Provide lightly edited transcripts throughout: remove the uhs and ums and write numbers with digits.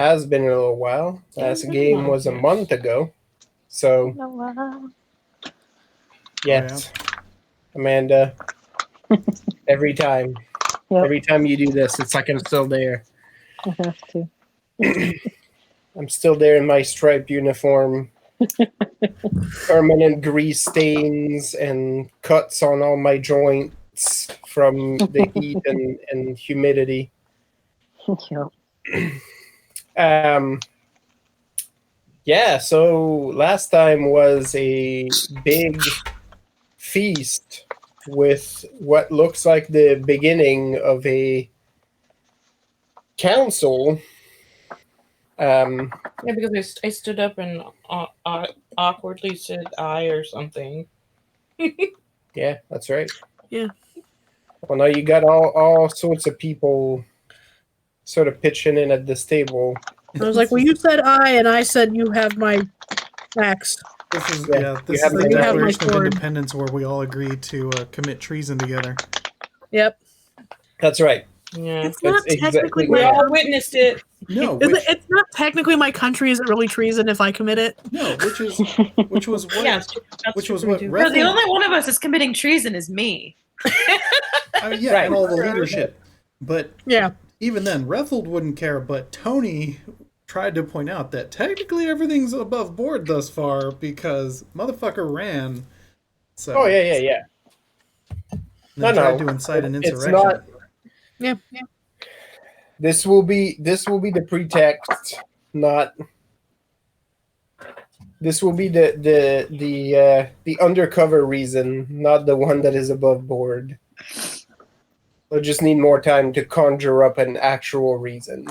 Has been a little while. Last game was a month ago. So, yes, Amanda, every time you do this, it's like I'm still there. I have to. I'm still there in my striped uniform. Permanent grease stains and cuts on all my joints from the heat and humidity. Yep. Yeah, so last time was a big feast with what looks like the beginning of a council. Yeah, because I stood up and awkwardly said "I" or something. Yeah, that's right. Yeah. Well, now you got all sorts of people sort of pitching in at this table. I was like, well, you said I, and I said you have my facts. This is Yeah, this you is have the my Declaration of sword. Independence where we all agreed to commit treason together. Yep. That's right. Yeah, It's not That's technically exactly we my right. all witnessed it. No, it's not technically my country. Is it really treason if I commit it? no, which was what Yeah, Rethel, the only one of us is committing treason is me. I mean, yeah, Right. and all the leadership. But Yeah. even then, Rethel wouldn't care. But Tony tried to point out that technically everything's above board thus far because motherfucker ran. So Oh yeah. then No, tried to incite an it's insurrection. not. Yeah. This will be the pretext, not. This will be the undercover reason, not the one that is above board. We'll just need more time to conjure up an actual reason.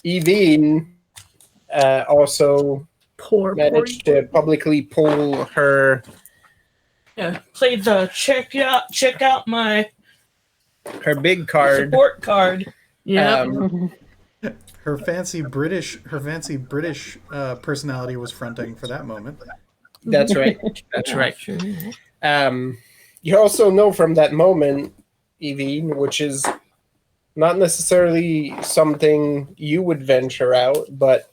Evine also managed to publicly pull her. Yeah, played the check out my Her big card. support card. Yeah. Her fancy British personality was fronting for that moment. That's right. That's right. You also know from that moment, Evine, which is not necessarily something you would venture out, but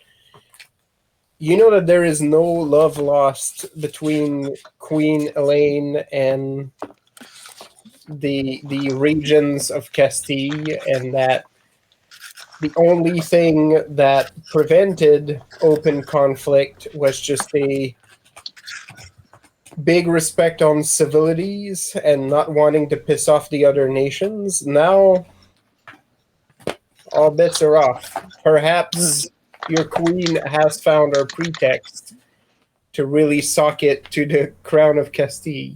you know that there is no love lost between Queen Elaine and the regions of Castile, and that the only thing that prevented open conflict was just a big respect on civilities and not wanting to piss off the other nations. Now, all bets are off. Perhaps your queen has found her pretext to really sock it to the crown of Castile.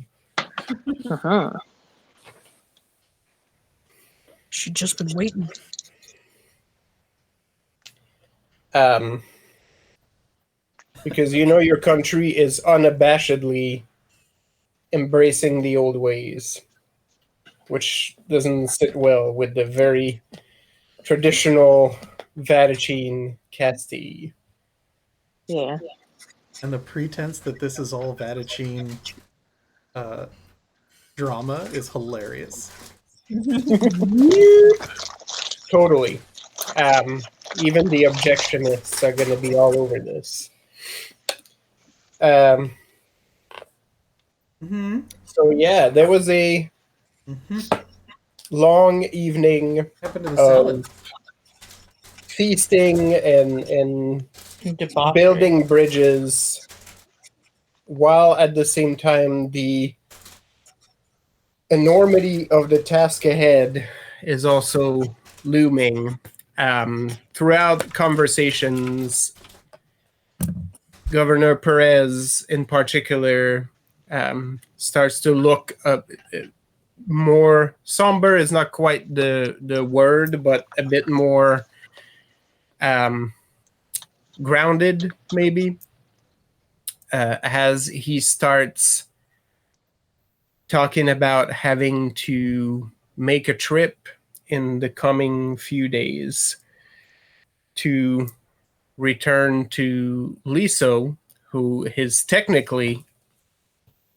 Uh-huh. She'd just been waiting. Because you know your country is unabashedly embracing the old ways, which doesn't sit well with the very traditional Vatican Castile. Yeah. And the pretense that this is all Vatican drama is hilarious. Totally. Even the objectionists are going to be all over this. So yeah, there was a long evening of feasting and building bridges, while at the same time the enormity of the task ahead is also looming. Throughout conversations, Governor Perez in particular starts to look more somber is not quite the word, but a bit more grounded, maybe, as he starts talking about having to make a trip in the coming few days to return to Liso, who is technically,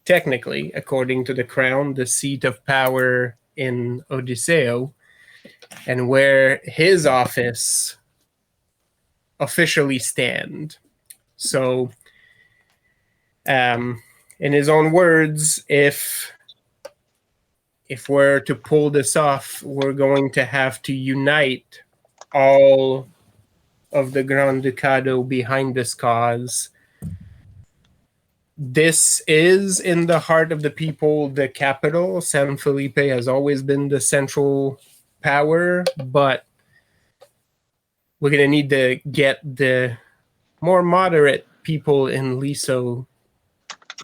according to the crown, the seat of power in Odisseo, and where his office officially stand. So, in his own words, if we're to pull this off, we're going to have to unite all of the Grand Ducado behind this cause. This is in the heart of the people, the capital. San Felipe has always been the central power, but we're going to need to get the more moderate people in Liso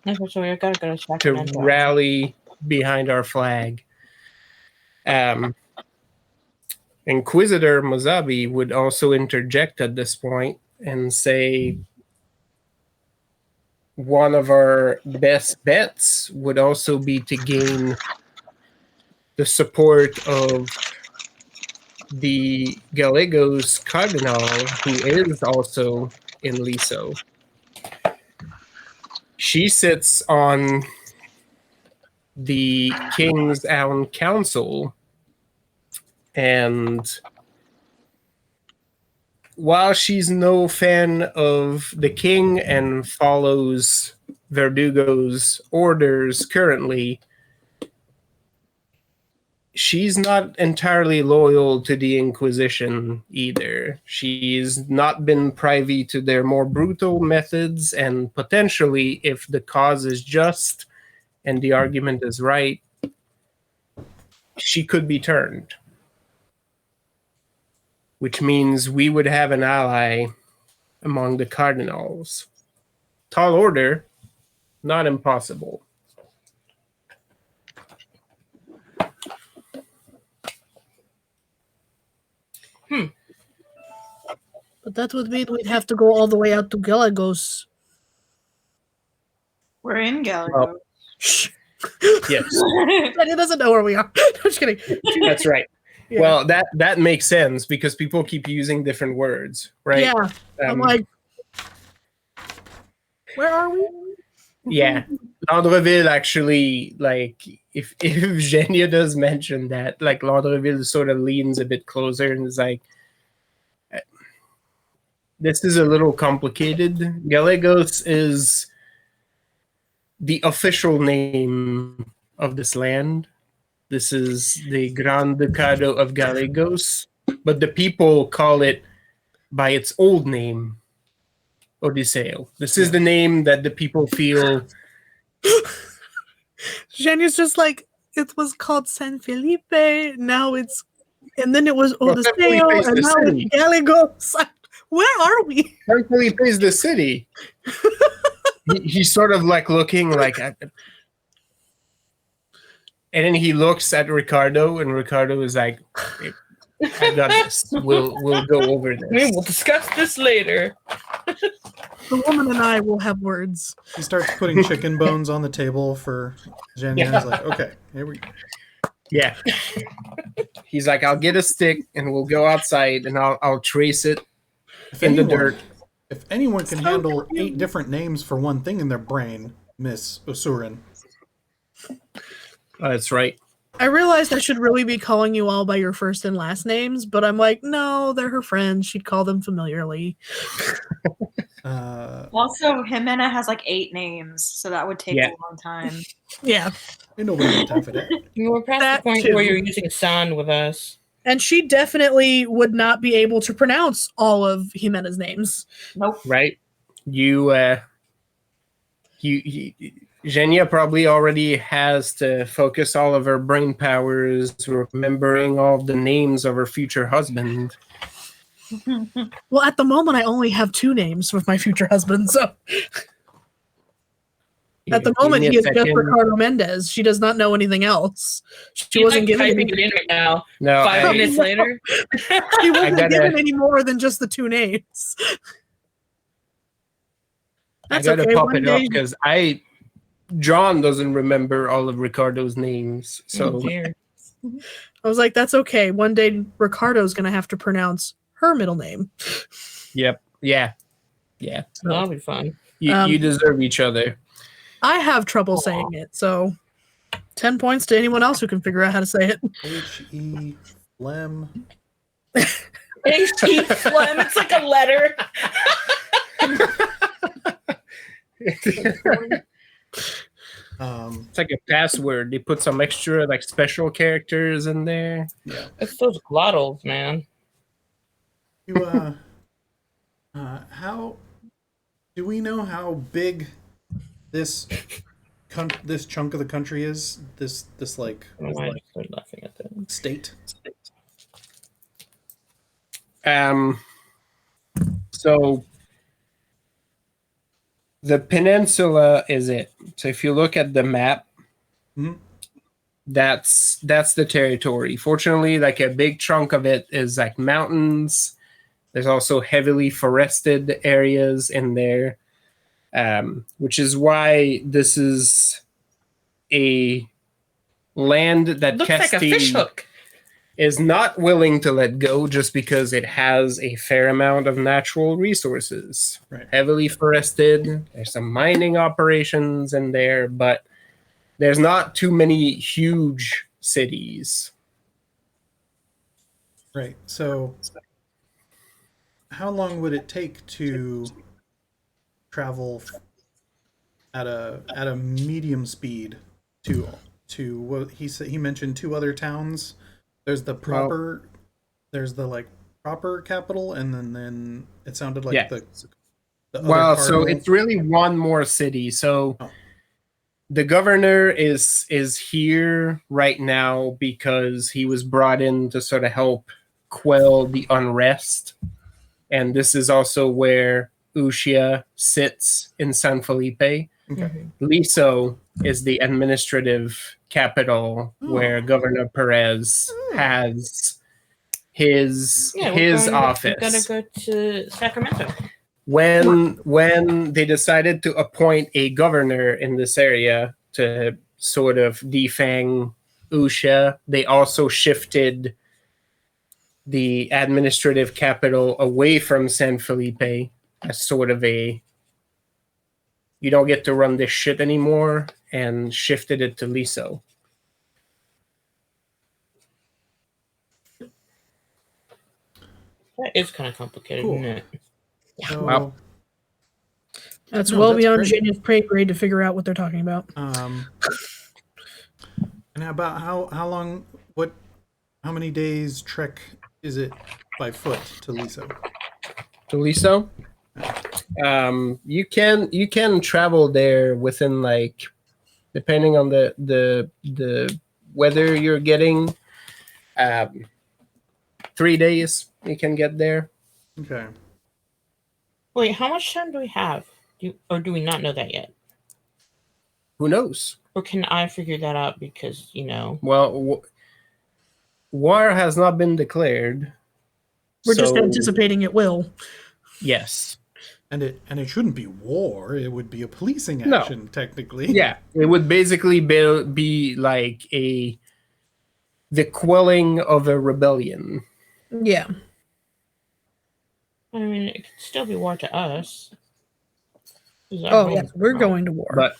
Okay, so we gotta go to to Sacramento. rally behind our flag. Inquisitor Mozabi would also interject at this point and say one of our best bets would also be to gain the support of the Gallegos Cardinal, who is also in Liso. She sits on the King's Own Council, and while she's no fan of the king and follows Verdugo's orders currently, she's not entirely loyal to the Inquisition either. She's not been privy to their more brutal methods, and potentially, if the cause is just and the argument is right, she could be turned. Which means we would have an ally among the cardinals. Tall order, not impossible. But that would mean we'd have to go all the way out to Gallegos. We're in Gallagher. Well, yes, He doesn't know where we are. I'm just kidding. that's right. Yeah. Well, that makes sense because people keep using different words, right? Yeah. I'm like, where are we? Yeah. Landreville actually, like, if Genia does mention that, like, Landreville sort of leans a bit closer and is like, this is a little complicated. Gallegos is the official name of this land. This is the Gran Ducado of Gallegos, but the people call it by its old name, Odiseo. This is the name that the people feel. Jenny's just like, it was called San Felipe, now it's, and then it was Well, San Odiseo, Felipe is and the now city. it's Gallegos. Where are we? San Felipe is the city. He's sort of like looking like at, and then he looks at Ricardo, and Ricardo is like, I got this. We'll go over We this. will discuss this later. The woman and I will have words. He starts putting chicken bones on the table for Genya. He's like, okay, here we go. Yeah. He's like, I'll get a stick and we'll go outside and I'll trace it in the dirt. If anyone can So handle cute. 8 different names for one thing in their brain, Miss Osurin. That's right. I realized I should really be calling you all by your first and last names, but I'm like, no, they're her friends. She'd call them familiarly. Also, Jimena has like 8 names, so that would take Yeah. a long time. Yeah. Ain't nobody got time for that. You were past That the point too. where you're using San with us. And she definitely would not be able to pronounce all of Jimena's names. Nope. Right? Genia probably already has to focus all of her brain powers remembering all the names of her future husband. Well, at the moment, I only have 2 names with my future husband, so at the Give moment, me a he is just second. Ricardo Mendez. She does not know anything else. She She's wasn't like given typing any, it in right now. No, 5 I- minutes later. she wasn't gotta- given any more than just the 2 names. I That's gotta okay. pop One it up day, because John doesn't remember all of Ricardo's names. So Oh, dear. I was like, that's okay. One day, Ricardo's going to have to pronounce her middle name. yep. Yeah. That'll be fun. You deserve each other. I have trouble saying it, so 10 points to anyone else who can figure out how to say it. H-E, phlegm. H-E phlegm. It's like a letter. It's like a password. They put some extra like special characters in there. Yeah. It's those glottals, man. You how do we know how big this this chunk of the country is? This like I don't know why I started laughing at that. state? So the peninsula is it. So if you look at the map, Mhm. that's the territory. Fortunately, like a big chunk of it is like mountains. There's also heavily forested areas in there, which is why this is a land that Looks like a fish hook. is not willing to let go just because it has a fair amount of natural resources. Right. Heavily forested. There's some mining operations in there, but there's not too many huge cities. Right. So how long would it take to travel at a medium speed to what he said? He mentioned two other towns. There's the proper there's the like proper capital, and then it sounded like Yeah. the other Well, so cardinal. it's really one more city. So Oh. the governor is here right now because he was brought in to sort of help quell the unrest. And this is also where Ushia sits in San Felipe. Okay. Liso is the administrative capital where Governor Perez has his office. We gotta go to Sacramento. When they decided to appoint a governor in this area to sort of defang Usha, they also shifted the administrative capital away from San Felipe as sort of a you don't get to run this shit anymore, and shifted it to Liso. That is kind of complicated, Cool. isn't it? So, Well, That's No, well that's beyond great. Janya's pay grade to figure out what they're talking about. and about how many days trek is it by foot to Liso? To Liso, you can travel there within like, depending on the weather you're getting, 3 days you can get there. Okay. Wait, how much time do we have? Or do we not know that yet? Who knows? Or can I figure that out because, Well, war has not been declared. We're just so- anticipating it will. Yes. And it shouldn't be war. It would be a policing No. action, technically. Yeah, it would basically be like the quelling of a rebellion. Yeah. I mean, it could still be war to us. Oh, yes, we're going to war. But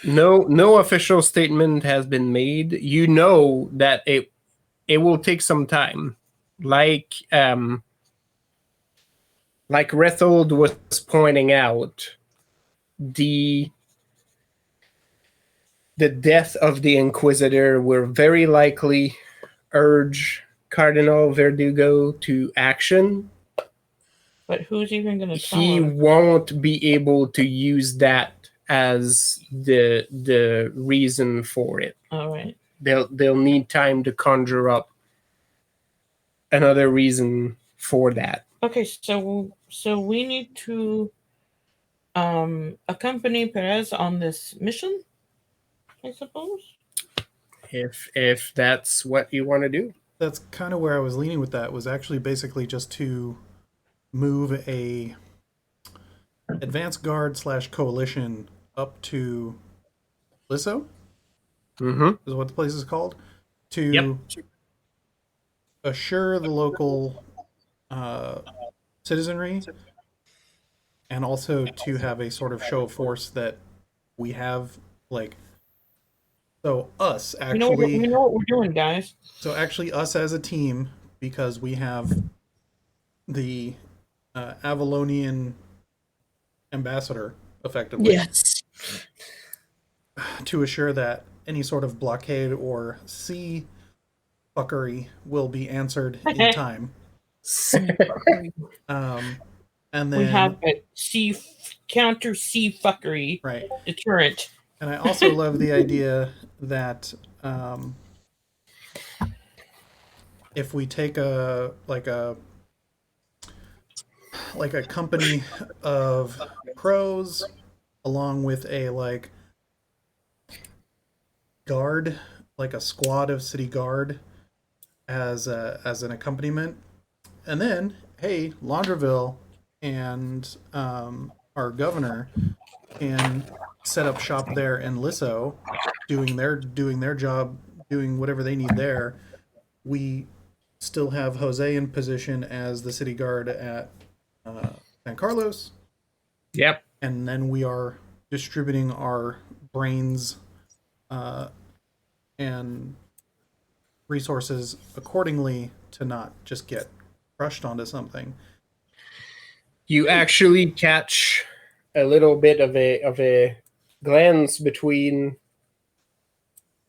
no official statement has been made. You know that it will take some time. Like Rethold was pointing out, the death of the Inquisitor will very likely urge Cardinal Verdugo to action. But who's even going to tell He him? won't be able to use that as the reason for it. All right. They'll need time to conjure up another reason for that. Okay, so we need to accompany Perez on this mission, I suppose. If that's what you want to do. That's kind of where I was leaning with that, was actually basically just to move a advanced guard / coalition up to Liso, Mm-hmm. is what the place is called, to Yep. assure the local citizenry, and also to have a sort of show of force that we have, like, so us We know actually, what we're doing, guys. so actually us as a team, because we have the Avalonian ambassador, effectively, Yes. to assure that any sort of blockade or sea fuckery will be answered in time. And then We have a counter sea fuckery right. deterrent. And I also love the idea that if we take a company of pros along with a guard, like a squad of city guard as an accompaniment, and then hey, Laundreville and our governor can set up shop there in Lisso, doing their job, doing whatever they need there. We still have Jose in position as the city guard at San Carlos. Yep. And then we are distributing our brains and resources accordingly to not just get crushed onto something. You actually catch a little bit of a glance between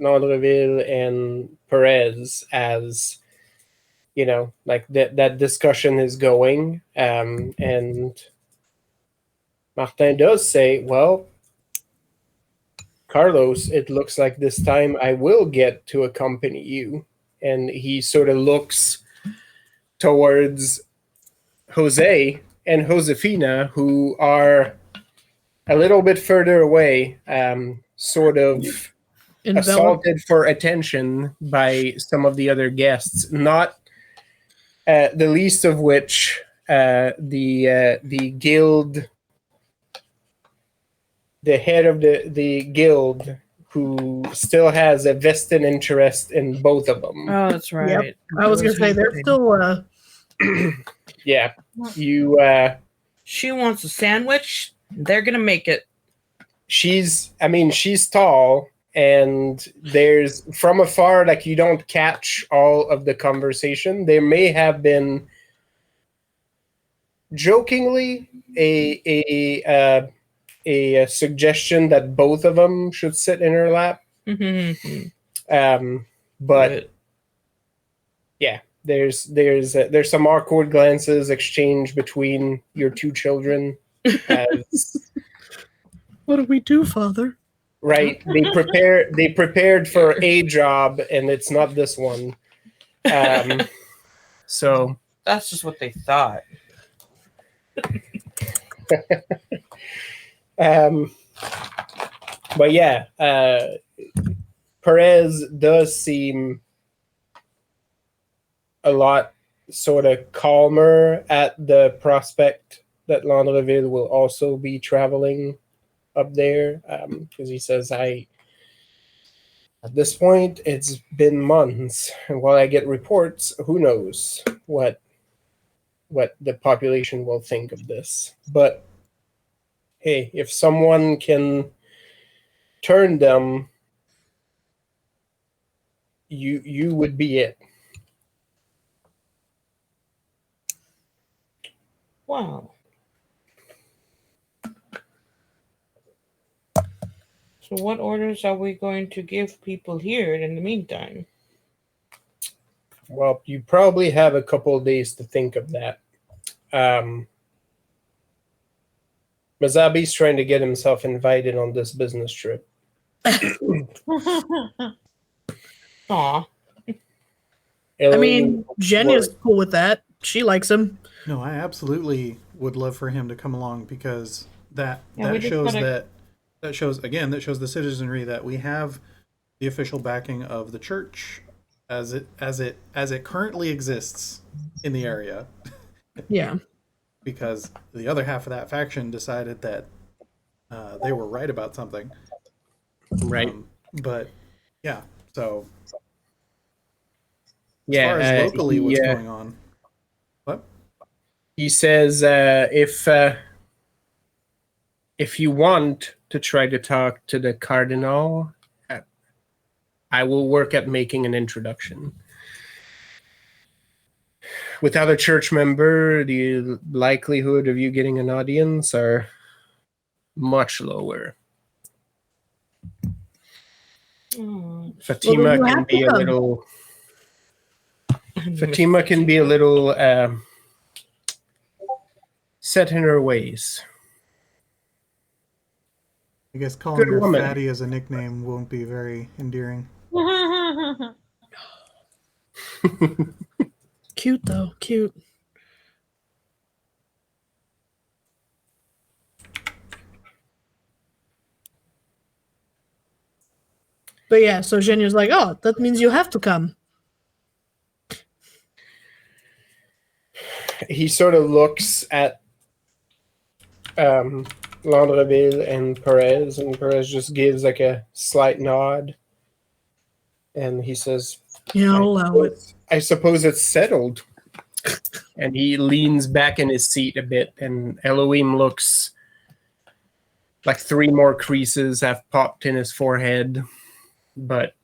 Nandreville and Perez as like that discussion is going, and Martin does say, well, Carlos, it looks like this time I will get to accompany you. And he sort of looks towards Jose and Josefina, who are a little bit further away, sort of assaulted for attention by some of the other guests, not the least of which the guild, the head of the guild, who still has a vested interest in both of them. Oh, that's right. Yep. I was gonna say they're still. Yeah, you. She wants a sandwich. They're gonna make it. She's tall, and there's from afar, like you don't catch all of the conversation. There may have been jokingly a suggestion that both of them should sit in her lap. But yeah, there's some awkward glances exchanged between your two children. What do we do, Father? Right, they prepared for a job, and it's not this one. So that's just what they thought. But yeah, Perez does seem a lot sort of calmer at the prospect that Landreville will also be traveling up there, because he says, at this point, it's been months, and while I get reports, who knows what the population will think of this. But hey, if someone can turn them, you would be it. Wow. So what orders are we going to give people here in the meantime? Well, you probably have a couple of days to think of that. Mazabi's trying to get himself invited on this business trip. Aw. I mean, Jenya's cool with that. She likes him. No, I absolutely would love for him to come along, because that shows the citizenry that we have the official backing of the church as it currently exists in the area. Yeah. Because the other half of that faction decided that they were right about something. Right. But yeah, so as yeah, far as locally what's going on. What? He says if you want to try to talk to the Cardinal, I will work at making an introduction. without a church member, the likelihood of you getting an audience are much lower. Fatima you can have to be a come. little. Fatima can be a little set in her ways. I guess calling Good her woman. Fatty as a nickname won't be very endearing. Cute though, cute. But yeah, so Zhenya's like, oh, that means you have to come. He sort of looks at Landreville and Perez just gives like a slight nod. And he says, Yeah, I'll allow it. I suppose it's settled. And he leans back in his seat a bit, and Elohim looks like 3 more creases have popped in his forehead, but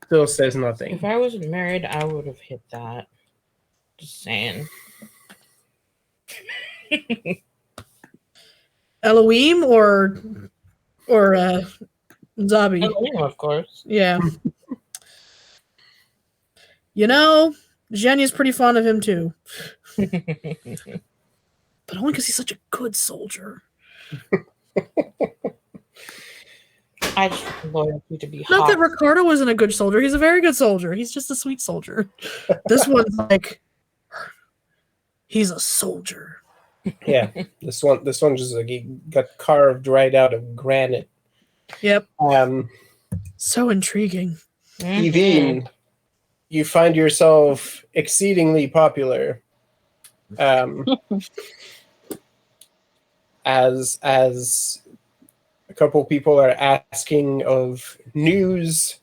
still says nothing. If I wasn't married, I would have hit that. Just saying. Elohim or Zabi? Elohim, of course. Yeah. You know, Zhenya's pretty fond of him too. But only because he's such a good soldier. I just want loyalty to be Not hot. that Ricardo isn't a good soldier. He's a very good soldier. He's just a sweet soldier. This one's like, he's a soldier. Yeah, this one just like he got carved right out of granite. Yep. Um, So intriguing. Evine, you find yourself exceedingly popular. As a couple people are asking of news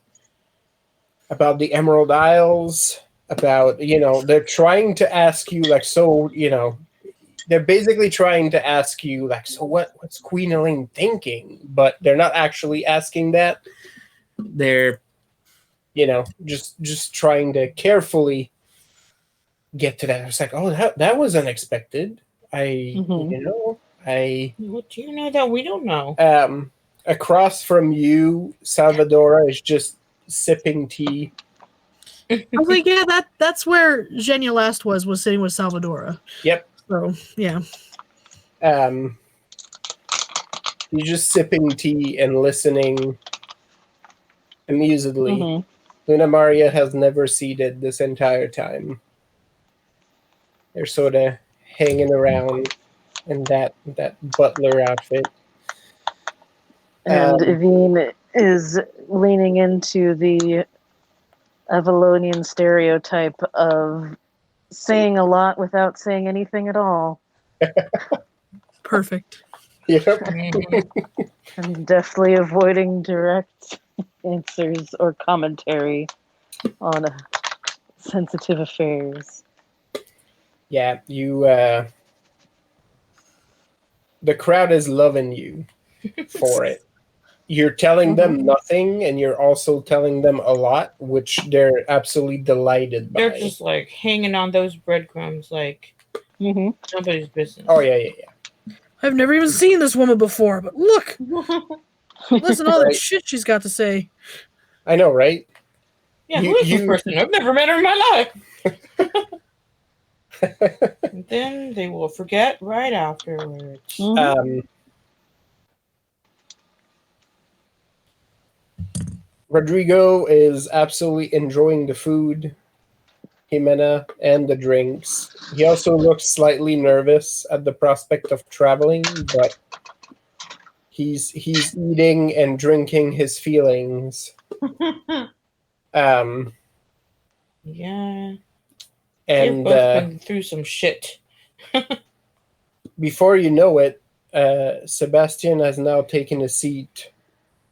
about the Emerald Isles, about, they're trying to ask you like, so, they're basically trying to ask you like, so what's Queen Elaine thinking? But they're not actually asking that. They're, just trying to carefully get to that. It's like, oh, that was unexpected. What do you know that we don't know? Across from you, Salvadora is just sipping tea. I was like, yeah, that's where Zhenya last was sitting with Salvadora. Yep. So, yeah. He's just sipping tea and listening amusedly. Luna Maria has never seated this entire time. They're sort of hanging around in that butler outfit. And Evine is leaning into the Avalonian stereotype of saying a lot without saying anything at all. Perfect. Yep. And deftly avoiding direct answers or commentary on sensitive affairs. Yeah, you. The crowd is loving you for it. You're telling them nothing, and you're also telling them a lot, which they're absolutely delighted by. They're just like hanging on those breadcrumbs like nobody's business. Oh, yeah. I've never even seen this woman before, but look! Listen to all that shit she's got to say. I know, right? Yeah, who is this person? I've never met her in my life. And then they will forget right afterwards. Rodrigo is absolutely enjoying the food, Jimena, and the drinks. He also looks slightly nervous at the prospect of traveling, but he's eating and drinking his feelings. Yeah. And They've both been through some shit. before you know it, Sebastian has now taken a seat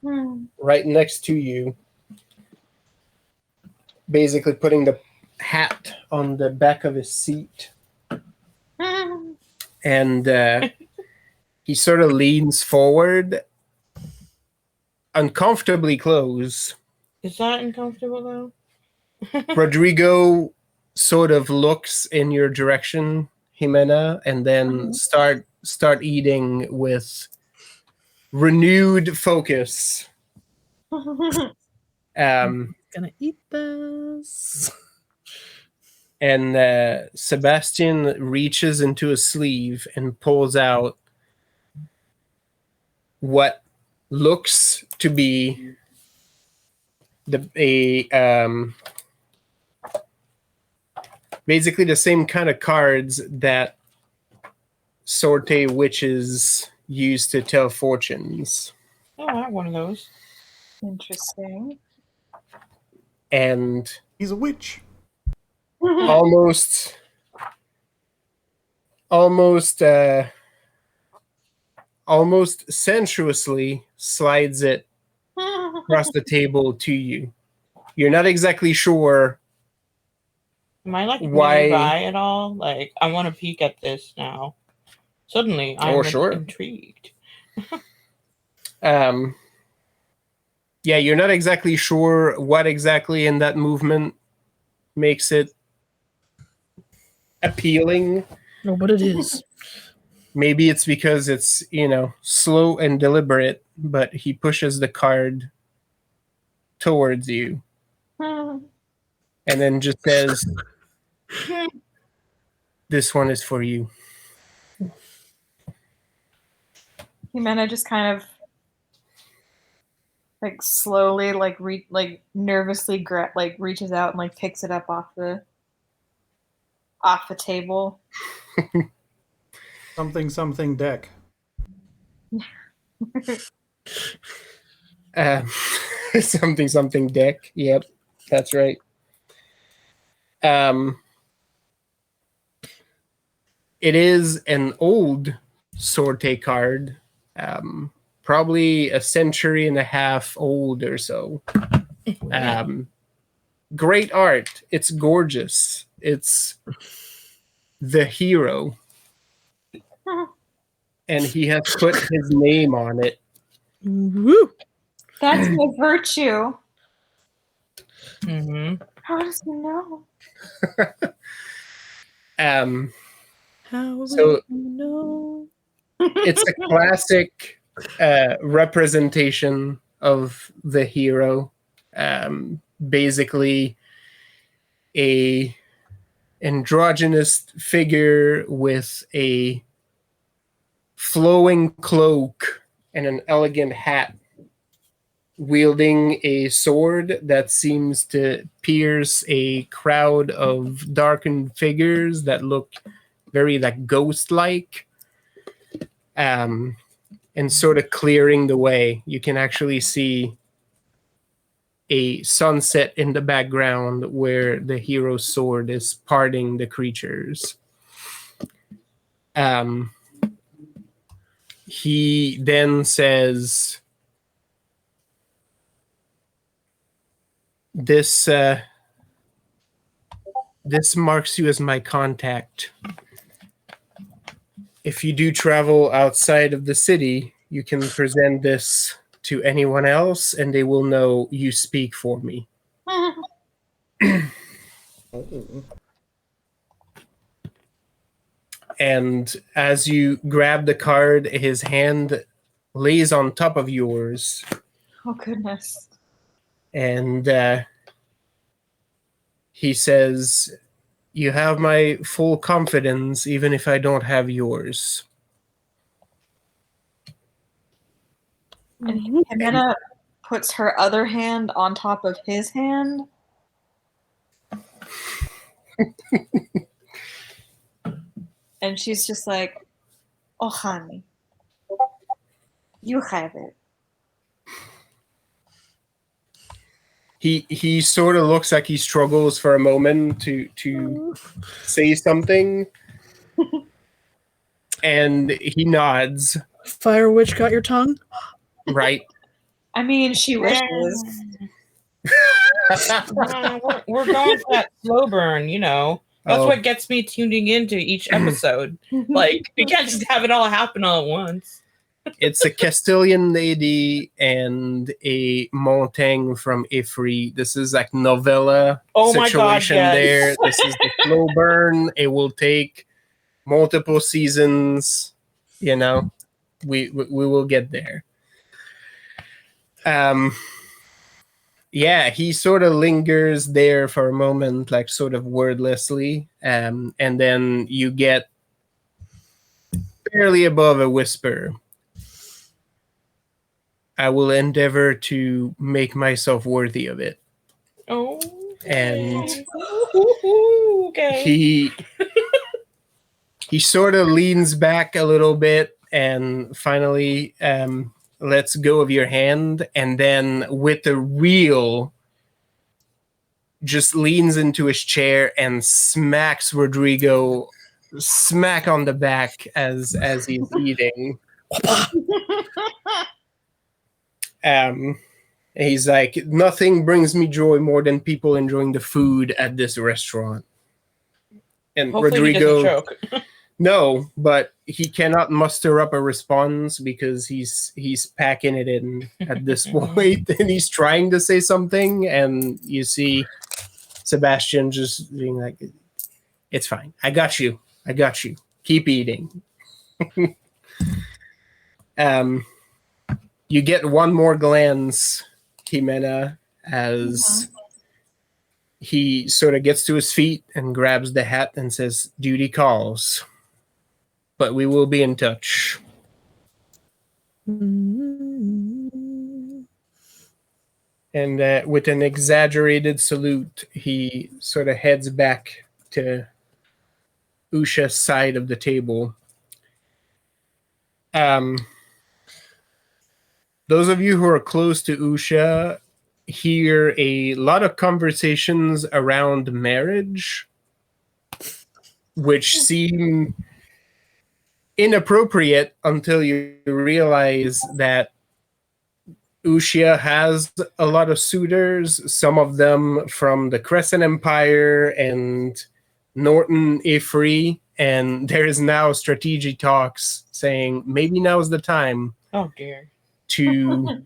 right next to you, basically putting the hat on the back of his seat. And he sort of leans forward, uncomfortably close. Is that uncomfortable though? Rodrigo sort of looks in your direction, Jimena, and then start eating with renewed focus. Gonna eat this. And Sebastian reaches into a sleeve and pulls out what looks to be basically the same kind of cards that Sorte witches use to tell fortunes. Oh, I have one of those. Interesting. And He's a witch. almost sensuously slides it across the table to you. You're not exactly sure Am I like why. nearby at all? Like, I want to peek at this now. Suddenly, I'm Sure. intrigued. Yeah, you're not exactly sure what exactly in that movement makes it appealing. No, but it is. Maybe it's because it's, slow and deliberate, but he pushes the card towards you and then just says, "This one is for you." Jimena just kind of like slowly nervously reaches out and like picks it up off the table. Something deck. Something deck. Yep, that's right. It is an old Sorte card, probably a century and a half old or so. Great art. It's gorgeous. It's the hero. And he has put his name on it. Woo! That's my virtue. Mm-hmm. How does he know? How will So you know? it's a classic representation of the hero. Basically, a androgynous figure with a flowing cloak and an elegant hat, wielding a sword that seems to pierce a crowd of darkened figures that look very like ghost-like, and sort of clearing the way. You can actually see a sunset in the background where the hero's sword is parting the creatures. He then says, This marks you as my contact. If you do travel outside of the city, you can present this to anyone else and they will know you speak for me. And as you grab the card, his hand lays on top of yours. Oh, goodness. And he says, "You have my full confidence, even if I don't have yours." And Jimena puts her other hand on top of his hand. And she's just like, "Oh, honey, you have it." He sort of looks like he struggles for a moment to say something, and he nods. Fire witch got your tongue? Right. I mean, she wishes. We're going for that slow burn, That's what gets me tuning into each episode. Like, we can't just have it all happen all at once. It's a Castilian lady and a Montaigne from Ifri. This is like novella Oh my God, situation yes. there. This is the slow burn. It will take multiple seasons. You know, we will get there. Yeah, he sort of lingers there for a moment, like sort of wordlessly, and then you get barely above a whisper. I will endeavor to make myself worthy of it. Oh. And okay. he sort of leans back a little bit and finally lets go of your hand, and then with a reel just leans into his chair and smacks Rodrigo smack on the back as he's eating. He's like, nothing brings me joy more than people enjoying the food at this restaurant. And Hopefully Rodrigo, he doesn't choke. no, but he cannot muster up a response because he's packing it in at this point, and he's trying to say something, and you see Sebastian just being like, "It's fine. I got you. Keep eating." You get one more glance, Jimena, as he sort of gets to his feet and grabs the hat and says, "Duty calls, but we will be in touch." And with an exaggerated salute, he sort of heads back to Usha's side of the table. Those of you who are close to Usha hear a lot of conversations around marriage, which seem inappropriate until you realize that Usha has a lot of suitors, some of them from the Crescent Empire and Norton Ifri, and there is now strategy talks saying maybe now's the time to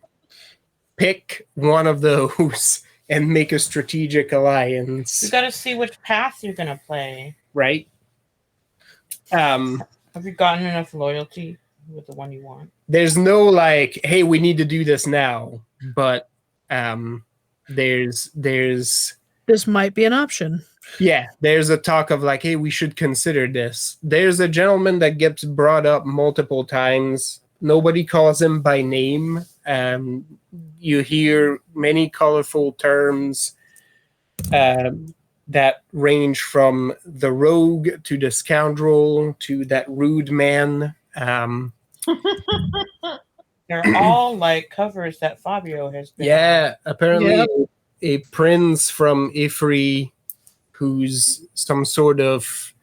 pick one of those and make a strategic alliance. You got to see which path you're going to play. Right? Have you gotten enough loyalty with the one you want? There's no like, hey, we need to do this now, but there's this might be an option. Yeah, there's a talk of like, hey, we should consider this. There's a gentleman that gets brought up multiple times. Nobody calls him by name. You hear many colorful terms that range from the rogue to the scoundrel to that rude man. They're all like covers that Fabio has been on. Apparently a prince from Ifri who's some sort of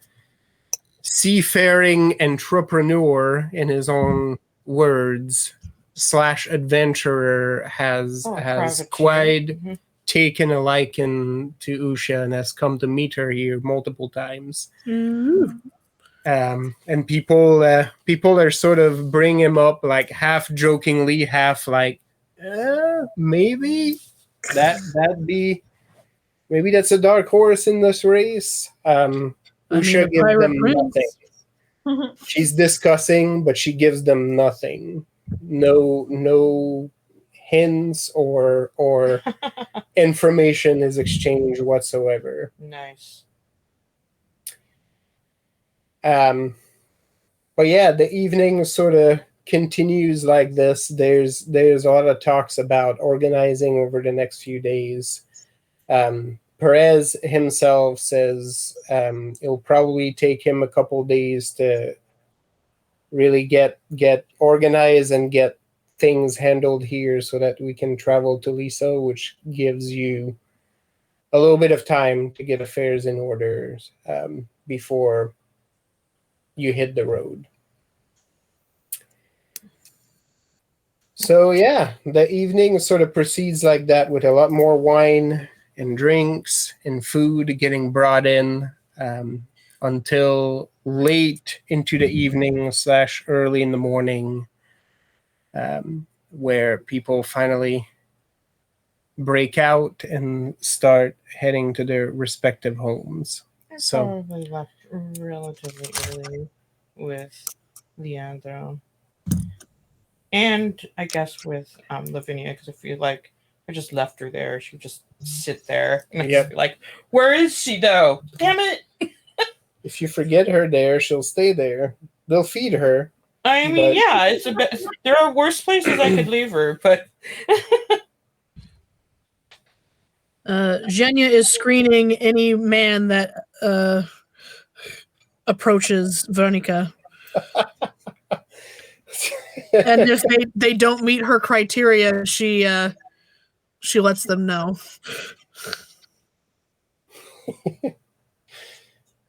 seafaring entrepreneur in his own words / adventurer has quite taken a liking to Usha and has come to meet her here multiple times. And people are sort of bringing him up like half jokingly, half like maybe maybe that's a dark horse in this race. Usha gives them nothing. She's discussing, but she gives them nothing. No hints or information is exchanged whatsoever. Nice. But yeah, the evening sort of continues like this. There's a lot of talks about organizing over the next few days. Perez himself says it'll probably take him a couple days to really get organized and get things handled here so that we can travel to Lisa, which gives you a little bit of time to get affairs in order before you hit the road. So yeah, the evening sort of proceeds like that with a lot more wine and drinks and food getting brought in until late into the evening / early in the morning where people finally break out and start heading to their respective homes. I So probably left relatively early with Leandro. And I guess with Lavinia, because I feel like I just left her there. She would just sit there. And I'd just be like, where is she, though? Damn it! if you forget her there, she'll stay there. They'll feed her. I mean, yeah, it's a bit, there are worse places I could leave her, but Zhenya is screening any man that approaches Veronica. And if they don't meet her criteria, she lets them know.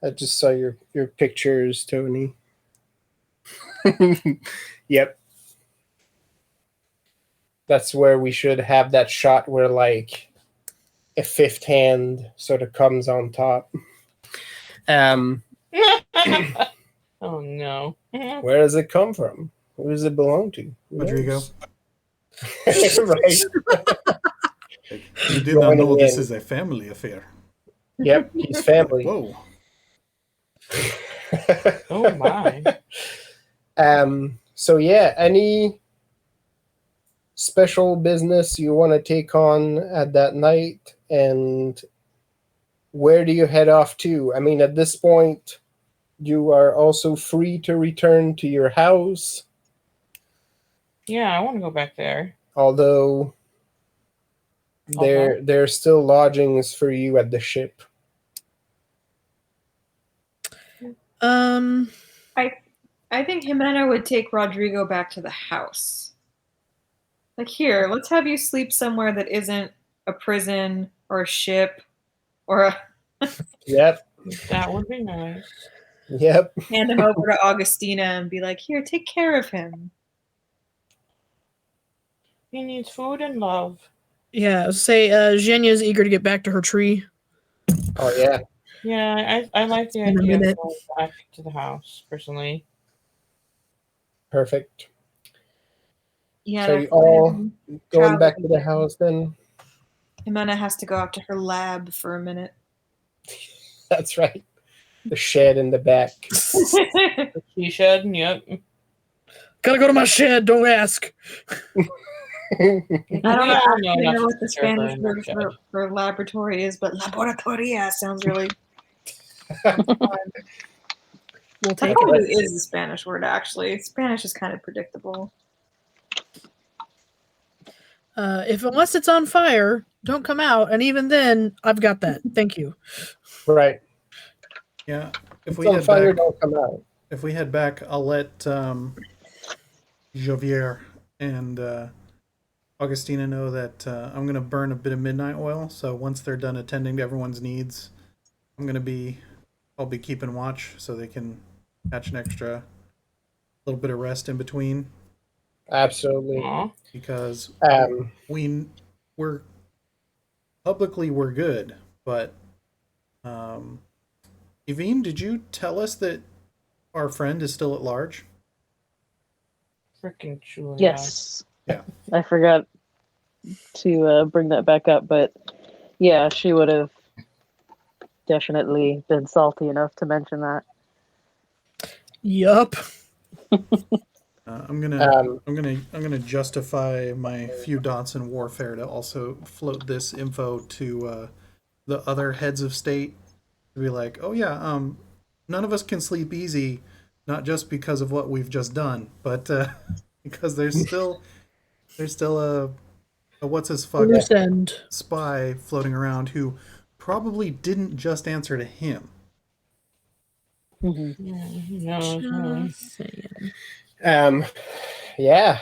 I just saw your pictures, Tony. Yep. That's where we should have that shot where like a fifth hand sort of comes on top. oh no. Where does it come from? Who does it belong to? Who Rodrigo. knows? Right. You do not know this in. is a family affair. Yep, he's family. Whoa. Oh my. So yeah, any special business you want to take on at that night, and where do you head off to? I mean, at this point, you are also free to return to your house. Yeah, I want to go back there. Although there's still lodgings for you at the ship. I think Jimena would take Rodrigo back to the house. Like, here, let's have you sleep somewhere that isn't a prison or a ship or a... Yep. That would be nice. Yep. Hand him over to Augustina and be like, here, take care of him. He needs food and love. Yeah, say Zhenya is eager to get back to her tree. Oh yeah. Yeah, I like the In a idea of minute. going back to the house, personally. Perfect. Yeah, So you all going back to the house then? Jimena has to go out to her lab for a minute. That's right. The shed in the back. She shed, yep. Gotta go to my shed, don't ask. I don't know, Yeah, know not what the to care Spanish very word much, for laboratory is, but laboratoria sounds really... We'll That take it. probably is the Spanish word, actually. Spanish is kind of predictable. Unless it's on fire, don't come out. And even then, I've got that. Thank you. Right. Yeah. If It's we on head fire, back, don't come out. if we head back, I'll let Javier and Augustina know that I'm gonna burn a bit of midnight oil. So once they're done attending to everyone's needs, I'll be keeping watch so they can catch an extra little bit of rest in between. Absolutely. Aw. Because Um, we're publicly we're good, but Yvonne, did you tell us that our friend is still at large? Freaking Julia. Yes. Yeah. I forgot to bring that back up, but yeah, she would have definitely been salty enough to mention that. Yup. I'm gonna justify my few dots in warfare to also float this info to the other heads of state to be like, oh yeah, none of us can sleep easy, not just because of what we've just done, but because there's still a what's his fuck Loose end. spy floating around who probably didn't just answer to him. Mhm. Yeah, who knows? Just saying. Yeah.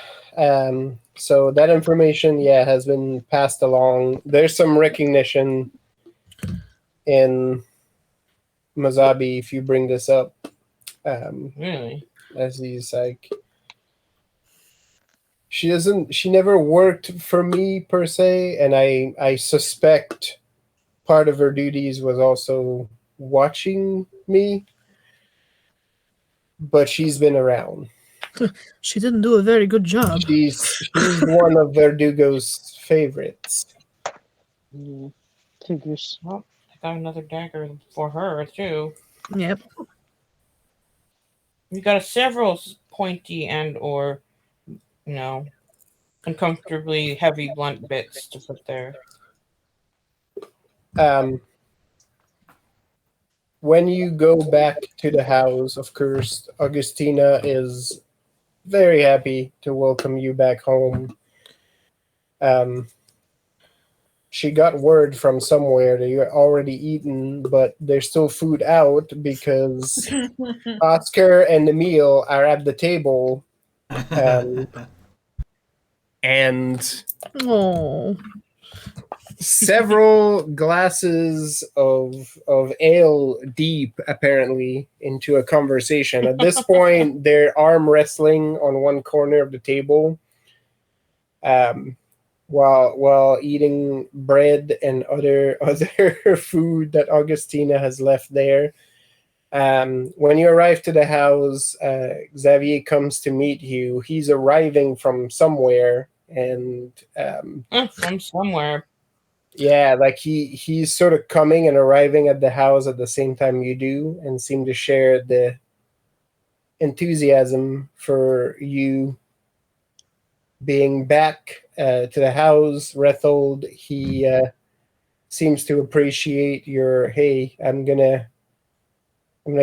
So that information, has been passed along. There's some recognition in Mazabi if you bring this up. Really? As he's like, she never worked for me per se, and I suspect part of her duties was also watching me, but she's been around. She didn't do a very good job. She's one of Verdugo's favorites. Figures. Well, I got another dagger for her too. Yep. We got several pointy and or uncomfortably heavy blunt bits to put there. When you go back to the house, of course, Augustina is very happy to welcome you back home. She got word from somewhere that you're already eaten, but there's still food out because Oscar and Emil are at the table, and Oh. several glasses of ale deep, apparently, into a conversation. At this point, they're arm wrestling on one corner of the table, while eating bread and other food that Augustina has left there. When you arrive to the house, Xavier comes to meet you. He's arriving from somewhere, and From somewhere. yeah, like he's sort of coming and arriving at the house at the same time you do, and seem to share the enthusiasm for you being back to the house. Rethold, he seems to appreciate your, hey, I'm gonna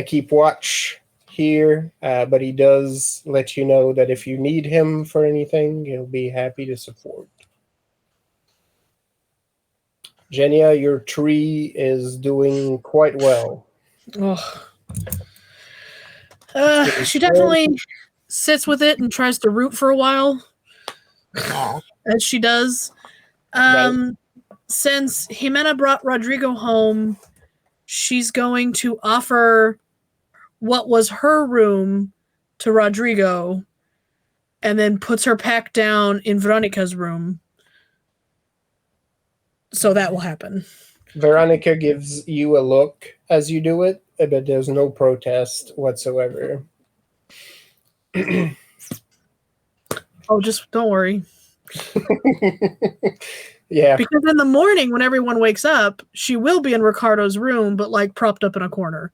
keep watch here, but he does let you know that if you need him for anything, he'll be happy to support. Genia, your tree is doing quite well. Oh. She definitely sits with it and tries to root for a while, as she does. Right. Since Jimena brought Rodrigo home, she's going to offer what was her room to Rodrigo and then puts her pack down in Veronica's room. So that will happen. Veronica gives you a look as you do it, but there's no protest whatsoever. Oh, just don't worry. Yeah. Because in the morning when everyone wakes up, she will be in Ricardo's room, but like propped up in a corner.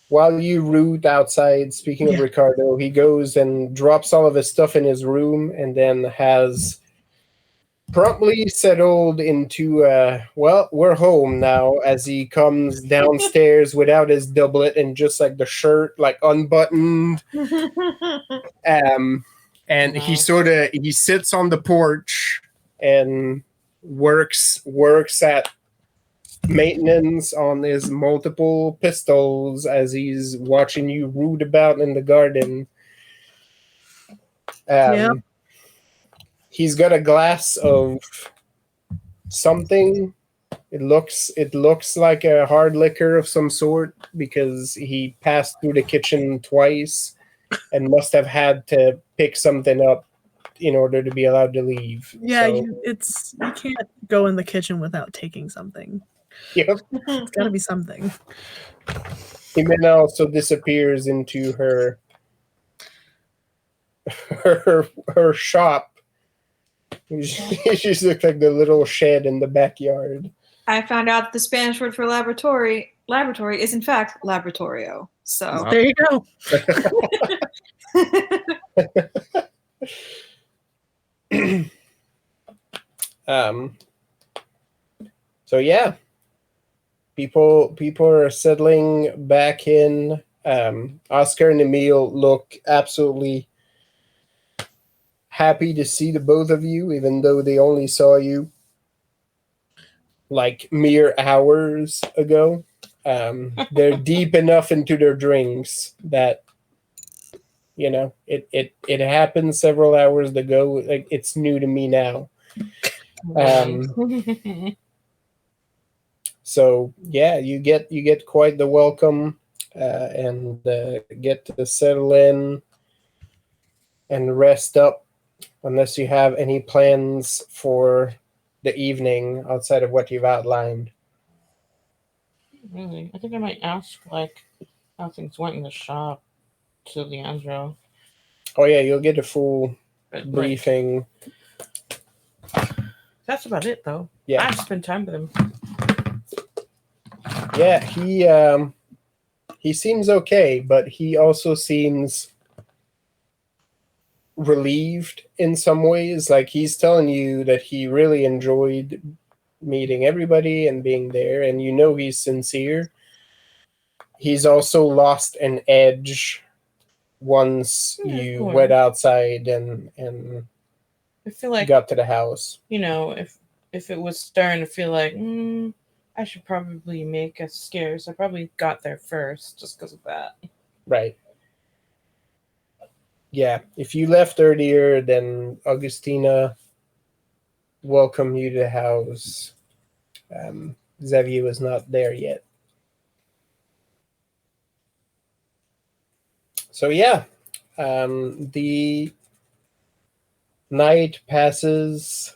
While you root outside, speaking of Ricardo, he goes and drops all of his stuff in his room and then has promptly settled into, well, we're home now, as he comes downstairs without his doublet and just like the shirt, like unbuttoned. And he sits on the porch and works at maintenance on his multiple pistols as he's watching you root about in the garden. He's got a glass of something. It looks like a hard liquor of some sort because he passed through the kitchen twice and must have had to pick something up in order to be allowed to leave. Yeah, So, you can't go in the kitchen without taking something. yep. It's got to be something. Jimena also disappears into her shop. She just looks like the little shed in the backyard. I found out the Spanish word for laboratory is in fact laboratorio. So there you go. So yeah, people are settling back in. Oscar and Emil look absolutely happy to see the both of you, even though they only saw you like mere hours ago. They're deep enough into their drinks that it happened several hours ago. Like, it's new to me now. So yeah, you get quite the welcome, and get to settle in and rest up, unless you have any plans for the evening outside of what you've outlined. Really, I think I might ask like how things went in the shop. to Leandro. Oh yeah, you'll get a full But, briefing. that's about it, though. Yeah. I have to spend time with him. Yeah, he seems okay, but he also seems relieved in some ways. Like he's telling you that he really enjoyed meeting everybody and being there, and you know he's sincere. He's also lost an edge once Yeah, you of went course. outside and I feel like, got to the house. you know, if it was starting to feel like, I should probably make us scarce, I probably got there first just because of that. Right. Yeah, if you left earlier, then Augustina welcomed you to the house. Xavier was not there yet. So yeah, the night passes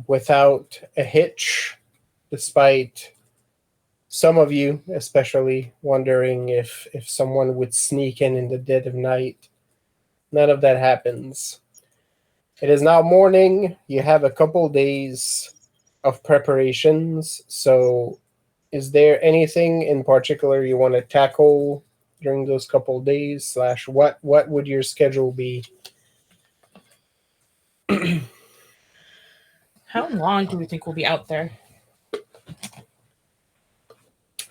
without a hitch, despite some of you especially wondering if someone would sneak in the dead of night. None of that happens. It is now morning. You have a couple days of preparations. So is there anything in particular you want to tackle during those couple days? Slash, what would your schedule be? How long do we think we'll be out there?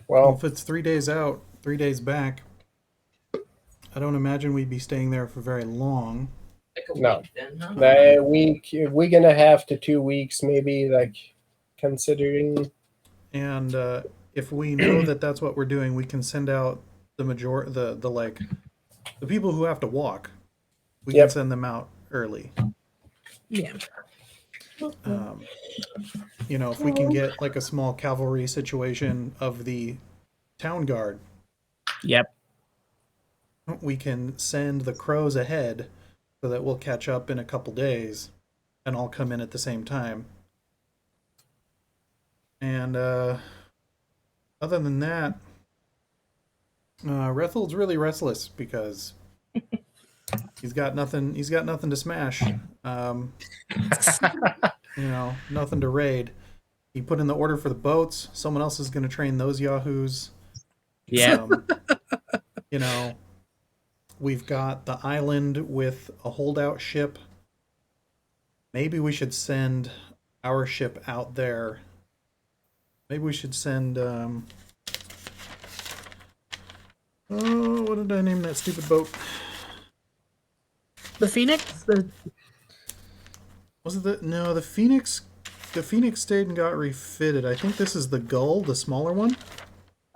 Well, Well, if it's 3 days out, 3 days back, I don't imagine we'd be staying there for very long. Like a No. week then, huh? a week, we're gonna have to 2 weeks, maybe, like considering. And if we know that that's what we're doing, we can send out the the people who have to walk. We Yep. can send them out early. Yeah. You know, if we can get like a small cavalry situation of the town guard, Yep. we can send the crows ahead so that we'll catch up in a couple days and all come in at the same time. And other than that, Rethel's really restless because he's got nothing to smash. You know, nothing to raid. He put in the order for the boats. Someone else is going to train those yahoos. Yeah. You know, we've got the island with a holdout ship. Maybe we should send our ship out there. Maybe we should send oh, what did I name that stupid boat? The Phoenix? Was it the Phoenix? The Phoenix stayed and got refitted. I think this is the Gull, the smaller one.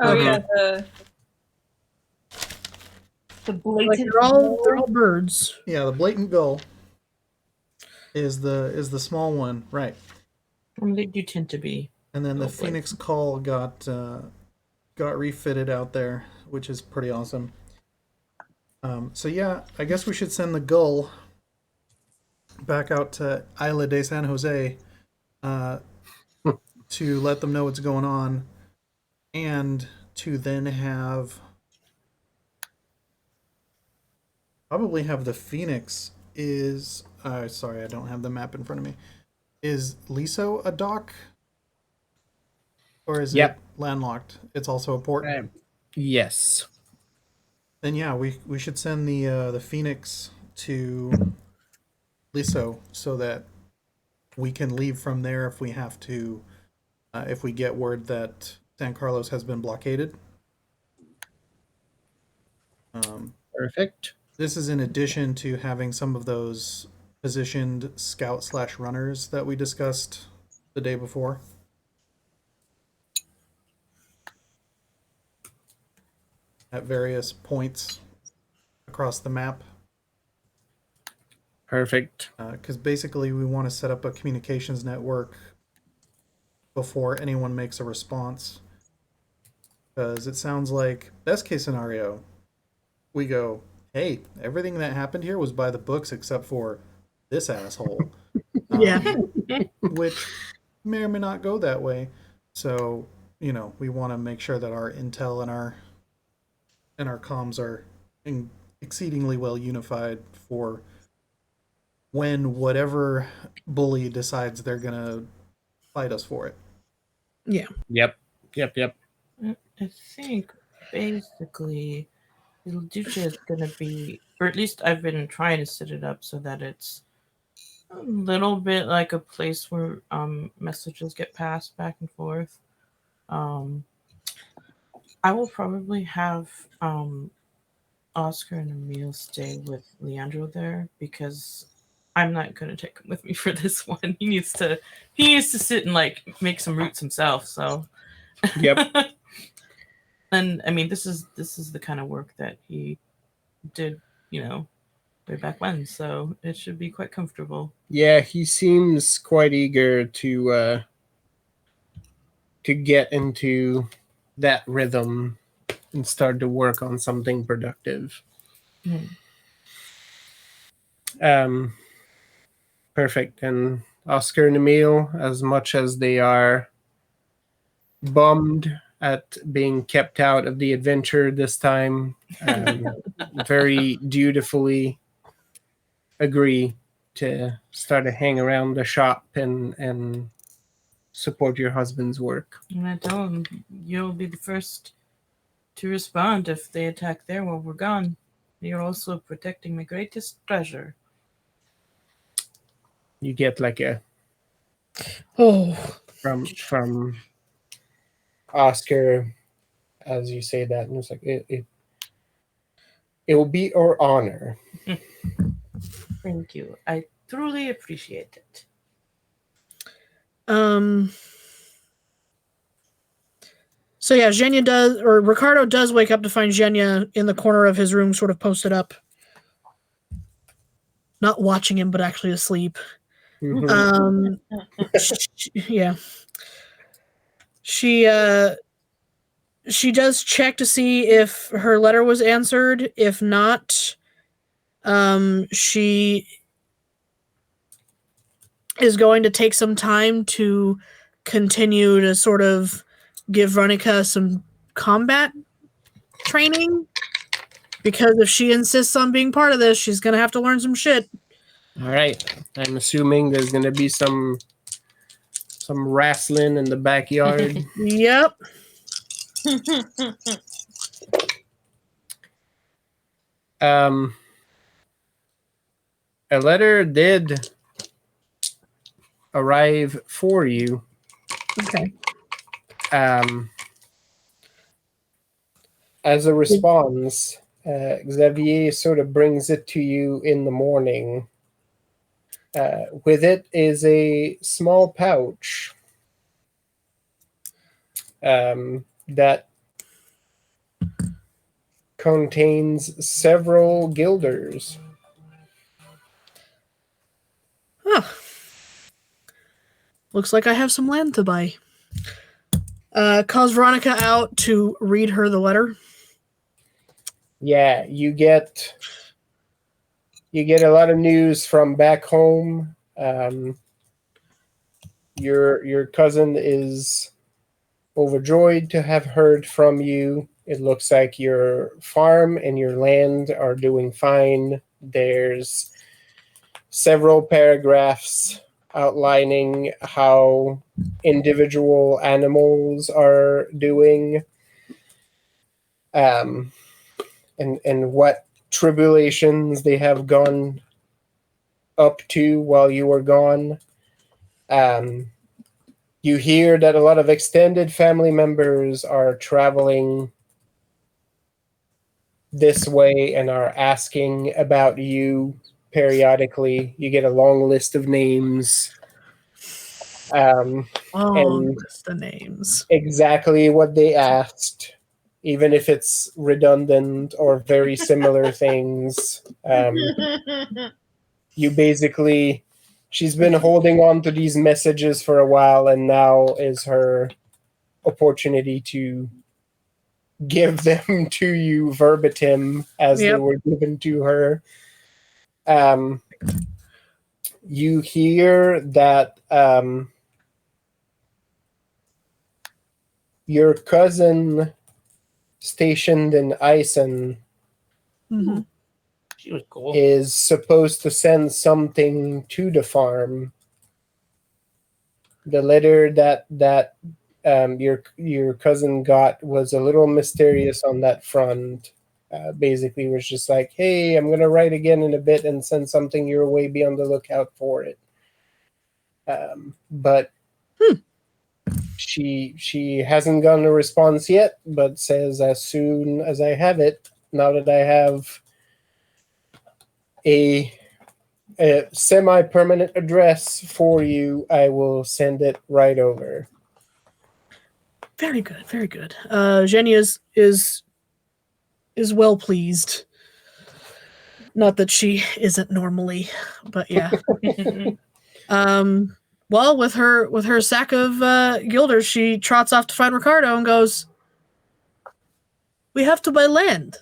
Oh Okay. yeah, the Like blatant. they're all birds. Yeah, the blatant Gull is the small one, right? They do tend to be. And then the Oh, boy. Phoenix Call got refitted out there, which is pretty awesome. So yeah, I guess we should send the Gull back out to Isla de San Jose to let them know what's going on, and to then probably have the Phoenix is sorry, I don't have the map in front of me. Is Liso a dock? Or is Yep. it landlocked? It's also a port. Yes. Then yeah, we should send the Phoenix to Liso so that we can leave from there if we have to, if we get word that San Carlos has been blockaded. Perfect. This is in addition to having some of those positioned scout/runners that we discussed the day before. At various points across the map. Perfect. Because basically we want to set up a communications network before anyone makes a response. Because it sounds like, best case scenario, we go, hey, everything that happened here was by the books except for this asshole. Yeah. Which may or may not go that way. So, you know, we want to make sure that our intel and our and our comms are exceedingly well unified for when whatever bully decides they're gonna fight us for it. Yeah. Yep. I think basically Il Duce is gonna be, or at least I've been trying to set it up so that it's a little bit like a place where messages get passed back and forth. I will probably have Oscar and Emil stay with Leandro there because I'm not gonna take him with me for this one. He needs to sit and like make some roots himself. So Yep. And I mean this is the kind of work that he did, way back when, so it should be quite comfortable. Yeah, he seems quite eager to get into that rhythm and start to work on something productive. Perfect. And Oscar and Emil, as much as they are bummed at being kept out of the adventure this time, very dutifully agree to start to hang around the shop and support your husband's work. And I tell him you'll be the first to respond if they attack there while we're gone. You're also protecting my greatest treasure. You get like a Oh. from Oscar as you say that, and it's like it will be our honor. Thank you. I truly appreciate it. So yeah, Ricardo does wake up to find Zhenya in the corner of his room, sort of posted up. Not watching him, but actually asleep. Mhm. Yeah. She does check to see if her letter was answered. If not, she is going to take some time to continue to sort of give Veronica some combat training. Because if she insists on being part of this, she's going to have to learn some shit. All right. I'm assuming there's going to be some wrestling in the backyard. Yep. A letter did arrive for you. Okay. As a response, Xavier sort of brings it to you in the morning. With it is a small pouch that contains several guilders. Huh. Looks like I have some land to buy. Calls Veronica out to read her the letter. Yeah, you get a lot of news from back home. Your cousin is overjoyed to have heard from you. It looks like your farm and your land are doing fine. There's several paragraphs outlining how individual animals are doing, and what tribulations they have gone up to while you were gone. You hear that a lot of extended family members are traveling this way and are asking about you periodically. You get a long list of names. And list of names. Exactly what they asked, even if it's redundant or very similar things. You basically, she's been holding on to these messages for a while, and now is her opportunity to give them to you verbatim as they were given to her. You hear that your cousin stationed in Ison Hmm. She was cool. is supposed to send something to the farm. The letter that your cousin got was a little mysterious on that front. Basically, was just like, "Hey, I'm gonna write again in a bit and send something your way. Be on the lookout for it." But she hasn't gotten a response yet. But says as soon as I have it, now that I have a semi-permanent address for you, I will send it right over. Very good, very good. Jenny is well pleased. Not that she isn't normally, but yeah. Well, with her sack of guilders, she trots off to find Ricardo and goes, "We have to buy land."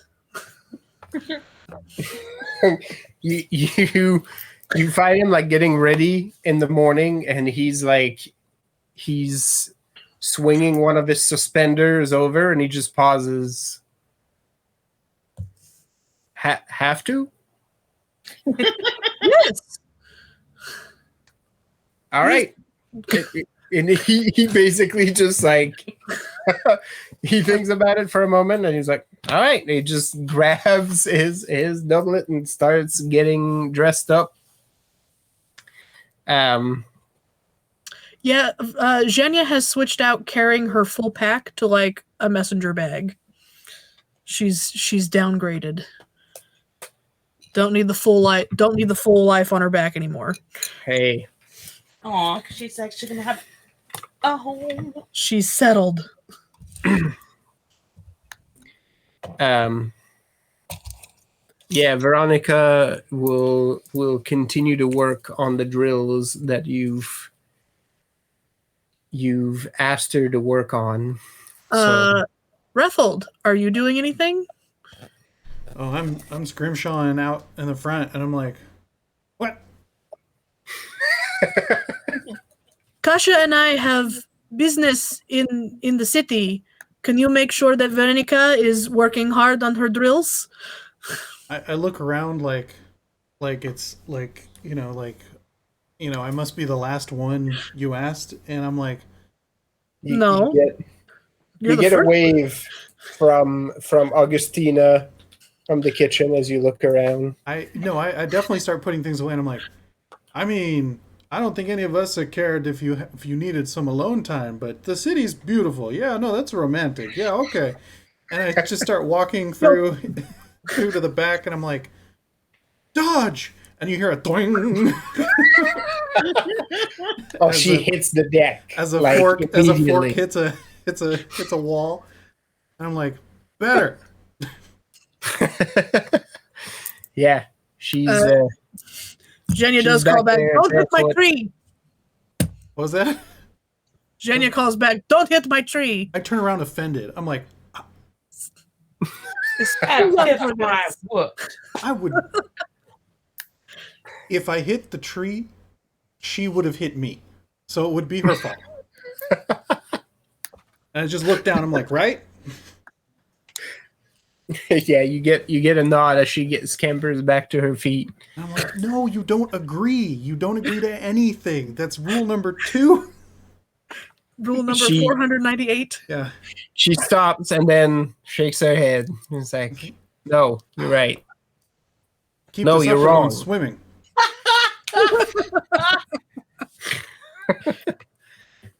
you find him like getting ready in the morning, and he's swinging one of his suspenders over, and he just pauses. Have to? Yes. All right. And he basically just like he thinks about it for a moment, and he's like, all right. And he just grabs his doublet and starts getting dressed up. Yeah, Zhenya has switched out carrying her full pack to like a messenger bag. She's downgraded. Don't need the full life on her back anymore. Hey. Aw, because she's actually gonna have a home. She's settled. Yeah, Veronica will continue to work on the drills that you've asked her to work on. So. Rethold, are you doing anything? Oh, I'm scrimshawing out in the front, and I'm like, what? Kasha and I have business in the city. Can you make sure that Veronica is working hard on her drills? I look around like it's like I must be the last one you asked, and I'm like, No. You get a wave from Augustina from the kitchen as you look around. I definitely start putting things away, and I'm like, I mean, I don't think any of us have cared if you needed some alone time, but the city's beautiful. Yeah, no, that's romantic. Yeah, okay. And I just start walking through to the back, and I'm like, dodge! And you hear a doing. Oh, she hits the deck as a like, fork immediately. hits a wall, and I'm like, better. Yeah, she's Zhenya does call back, don't hit my tree. What was that? Zhenya calls back, don't hit my tree. I turn around offended. I'm like, I would. If I hit the tree, she would have hit me, so it would be her fault. And I just look down. I'm like, right? Yeah, you get a nod as she scampers back to her feet. And I'm like, no, you don't agree. You don't agree to anything. That's rule number 2. Rule number 498. Yeah. She stops and then shakes her head. It's like, no, you're right. Keep no, this you're up wrong. Swimming.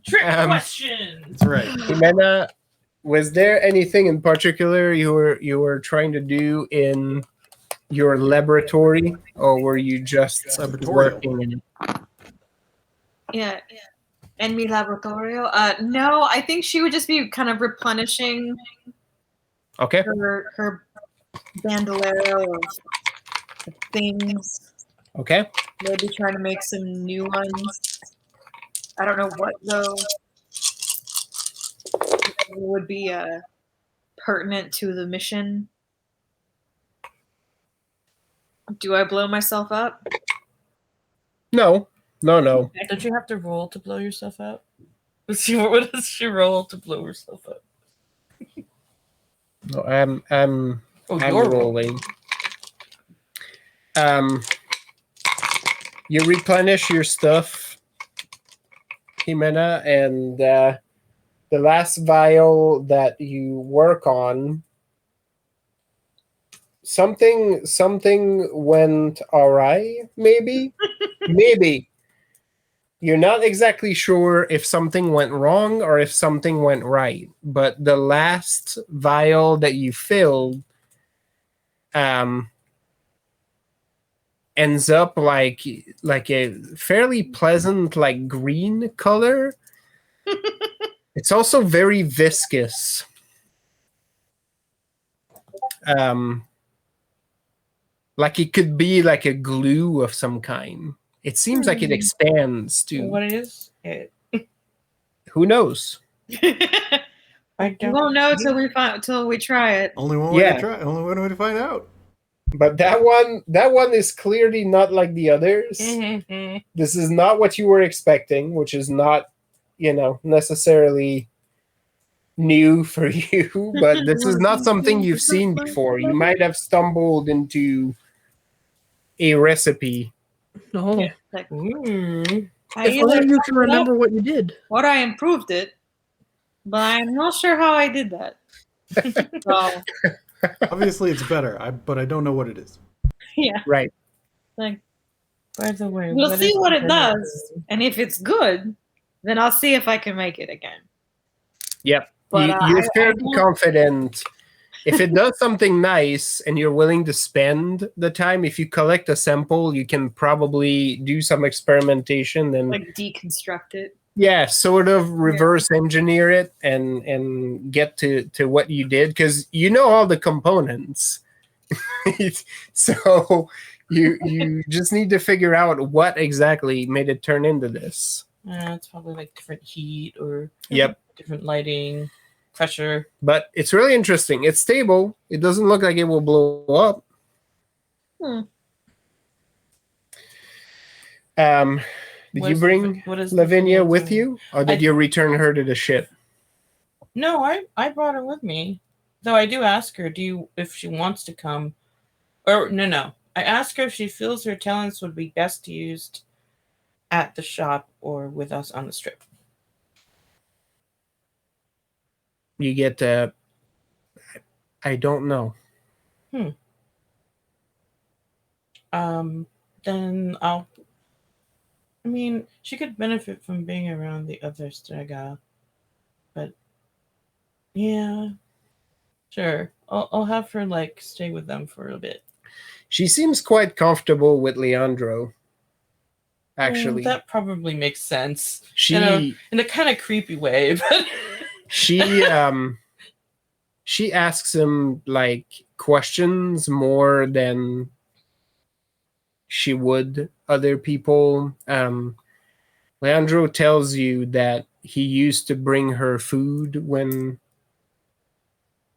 Trick question. That's right. Jimena, was there anything in particular you were trying to do in your laboratory, or were you just working in it? Yeah. En mi laboratorio? No, I think she would just be kind of replenishing her bandolero of things. Okay. Maybe trying to make some new ones. I don't know what though would be pertinent to the mission. Do I blow myself up? No. Don't you have to roll to blow yourself up? What does she roll to blow herself up? No, I'm Oh, I'm you're rolling. You replenish your stuff, Jimena, and the last vial that you work on, something went awry. Maybe you're not exactly sure if something went wrong or if something went right. But the last vial that you filled, ends up like a fairly pleasant like green color. It's also very viscous. Like it could be like a glue of some kind. It seems like it expands too. What is it? Who knows? I We don't. won't know till we try it. Only one way to try. Only one way to find out. But that one is clearly not like the others. This is not what you were expecting, which is not, necessarily new for you, but this is not something you've seen before. You might have stumbled into a recipe. No. Like, Mm. I If either only you fucked can it up remember what you did. or I improved it, but I'm not sure how I did that. So Obviously, it's better, but I don't know what it is. yeah, Right. like By the way, we'll what see is what the it does, and if it's good, then I'll see if I can make it again. Yep. But You're I fairly don't- confident. If it does something nice and you're willing to spend the time, if you collect a sample, you can probably do some experimentation and like deconstruct it. yeah, sort of reverse engineer it and get to what you did, because you know all the components. So you just need to figure out what exactly made it turn into this. It's probably like different heat or Yep. different lighting, pressure. But it's really interesting. It's stable. It doesn't look like it will blow up. Did you bring what is Lavinia with you, or did you return her to the ship? No, I brought her with me. Though I do ask her, if she wants to come, or no. I ask her if she feels her talents would be best used at the shop or with us on the strip. You get I don't know. Then she could benefit from being around the other Strega, but yeah, sure. I'll have her stay with them for a bit. She seems quite comfortable with Leandro. Actually, that probably makes sense. She in a kind of creepy way, but she asks him questions more than she would other people. Leandro tells you that he used to bring her food when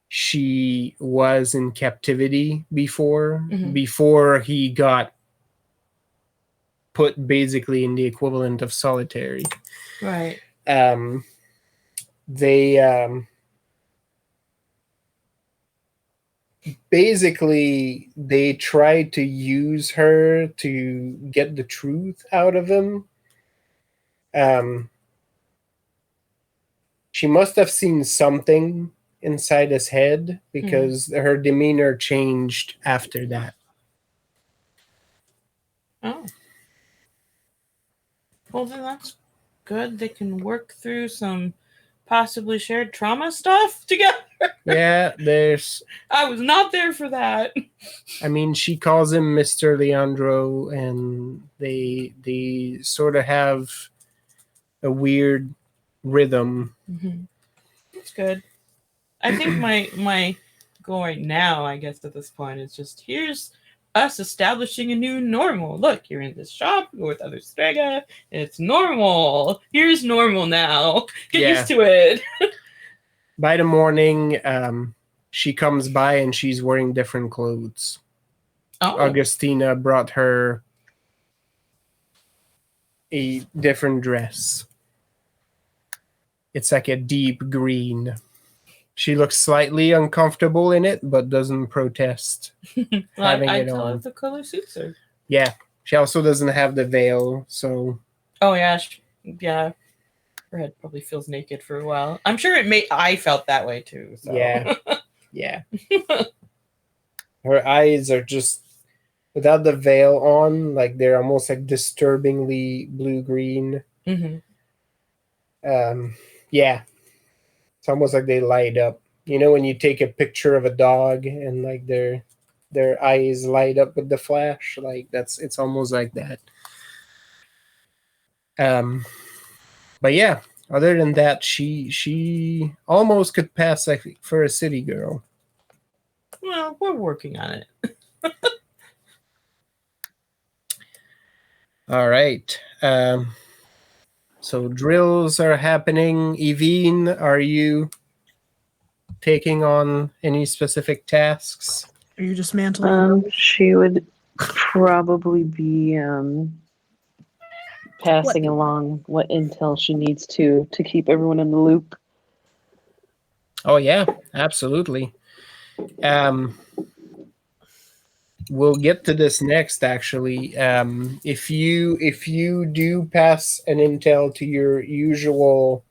she was in captivity before he got put basically in the equivalent of solitary. Right. They tried to use her to get the truth out of him. She must have seen something inside his head because her demeanor changed after that. Oh. Well, then that's good. They can work through some possibly shared trauma stuff together. Yeah, I was not there for that. I mean, she calls him Mr. Leandro, and they sort of have a weird rhythm. That's good. I think my goal right now, I guess at this point, is just here's us establishing a new normal. Look, you're in this shop with other Strega. It's normal. Here's normal now. Get used to it. By the morning, she comes by and she's wearing different clothes. Oh. Augustina brought her a different dress. It's like a deep green. She looks slightly uncomfortable in it, but doesn't protest having I it tell her on. the color suits her. Yeah, she also doesn't have the veil, so Oh yeah, yeah. Her head probably feels naked for a while. I'm sure I felt that way too. So. yeah, yeah. Her eyes are just without the veil on, like they're almost like disturbingly blue-green. Mm-hmm. Yeah, it's almost like they light up. You know when you take a picture of a dog and like their eyes light up with the flash, like it's almost like that. But yeah, other than that, she almost could pass like for a city girl. Well, we're working on it. All right. So drills are happening. Evine, are you taking on any specific tasks? Are you dismantling? She would probably be passing along what intel she needs to keep everyone in the loop. Oh yeah, absolutely. We'll get to this next. Actually, if you do pass an intel to your usual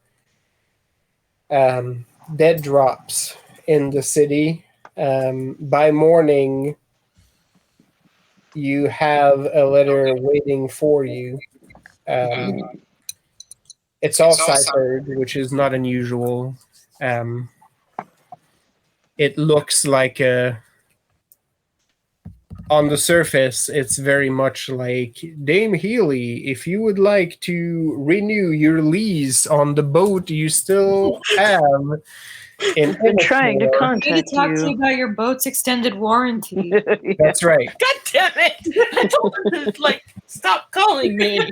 dead drops in the city, by morning you have a letter waiting for you. It's all ciphered, which is not unusual. It looks like on the surface, it's very much like, Dame Healy, if you would like to renew your lease on the boat you still have in Been trying to I need contact to talk to you you. about your boat's extended warranty. That's right. God damn it! I told her to stop calling me.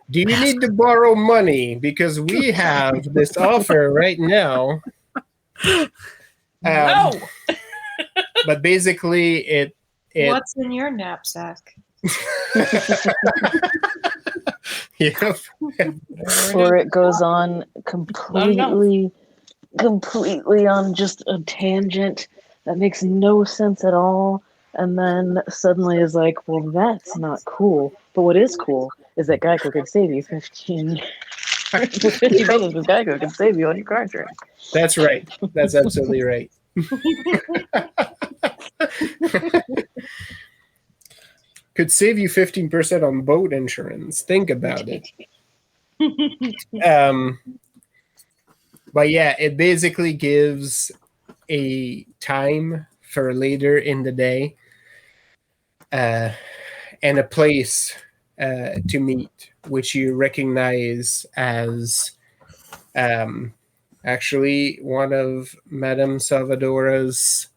Do you need to borrow money? Because we have this offer right now. No. But basically, it What's in your knapsack? Yep. Or it goes on completely on just a tangent that makes no sense at all, and then suddenly is like, well, that's not cool. But what is cool is that Geico could save you 50 minutes with Geico can save you on your car insurance. That's right. That's absolutely right. Could save you 15% on boat insurance. Think about it. But yeah, it basically gives a time for later in the day and a place to meet, which you recognize as actually one of Madame Salvadora's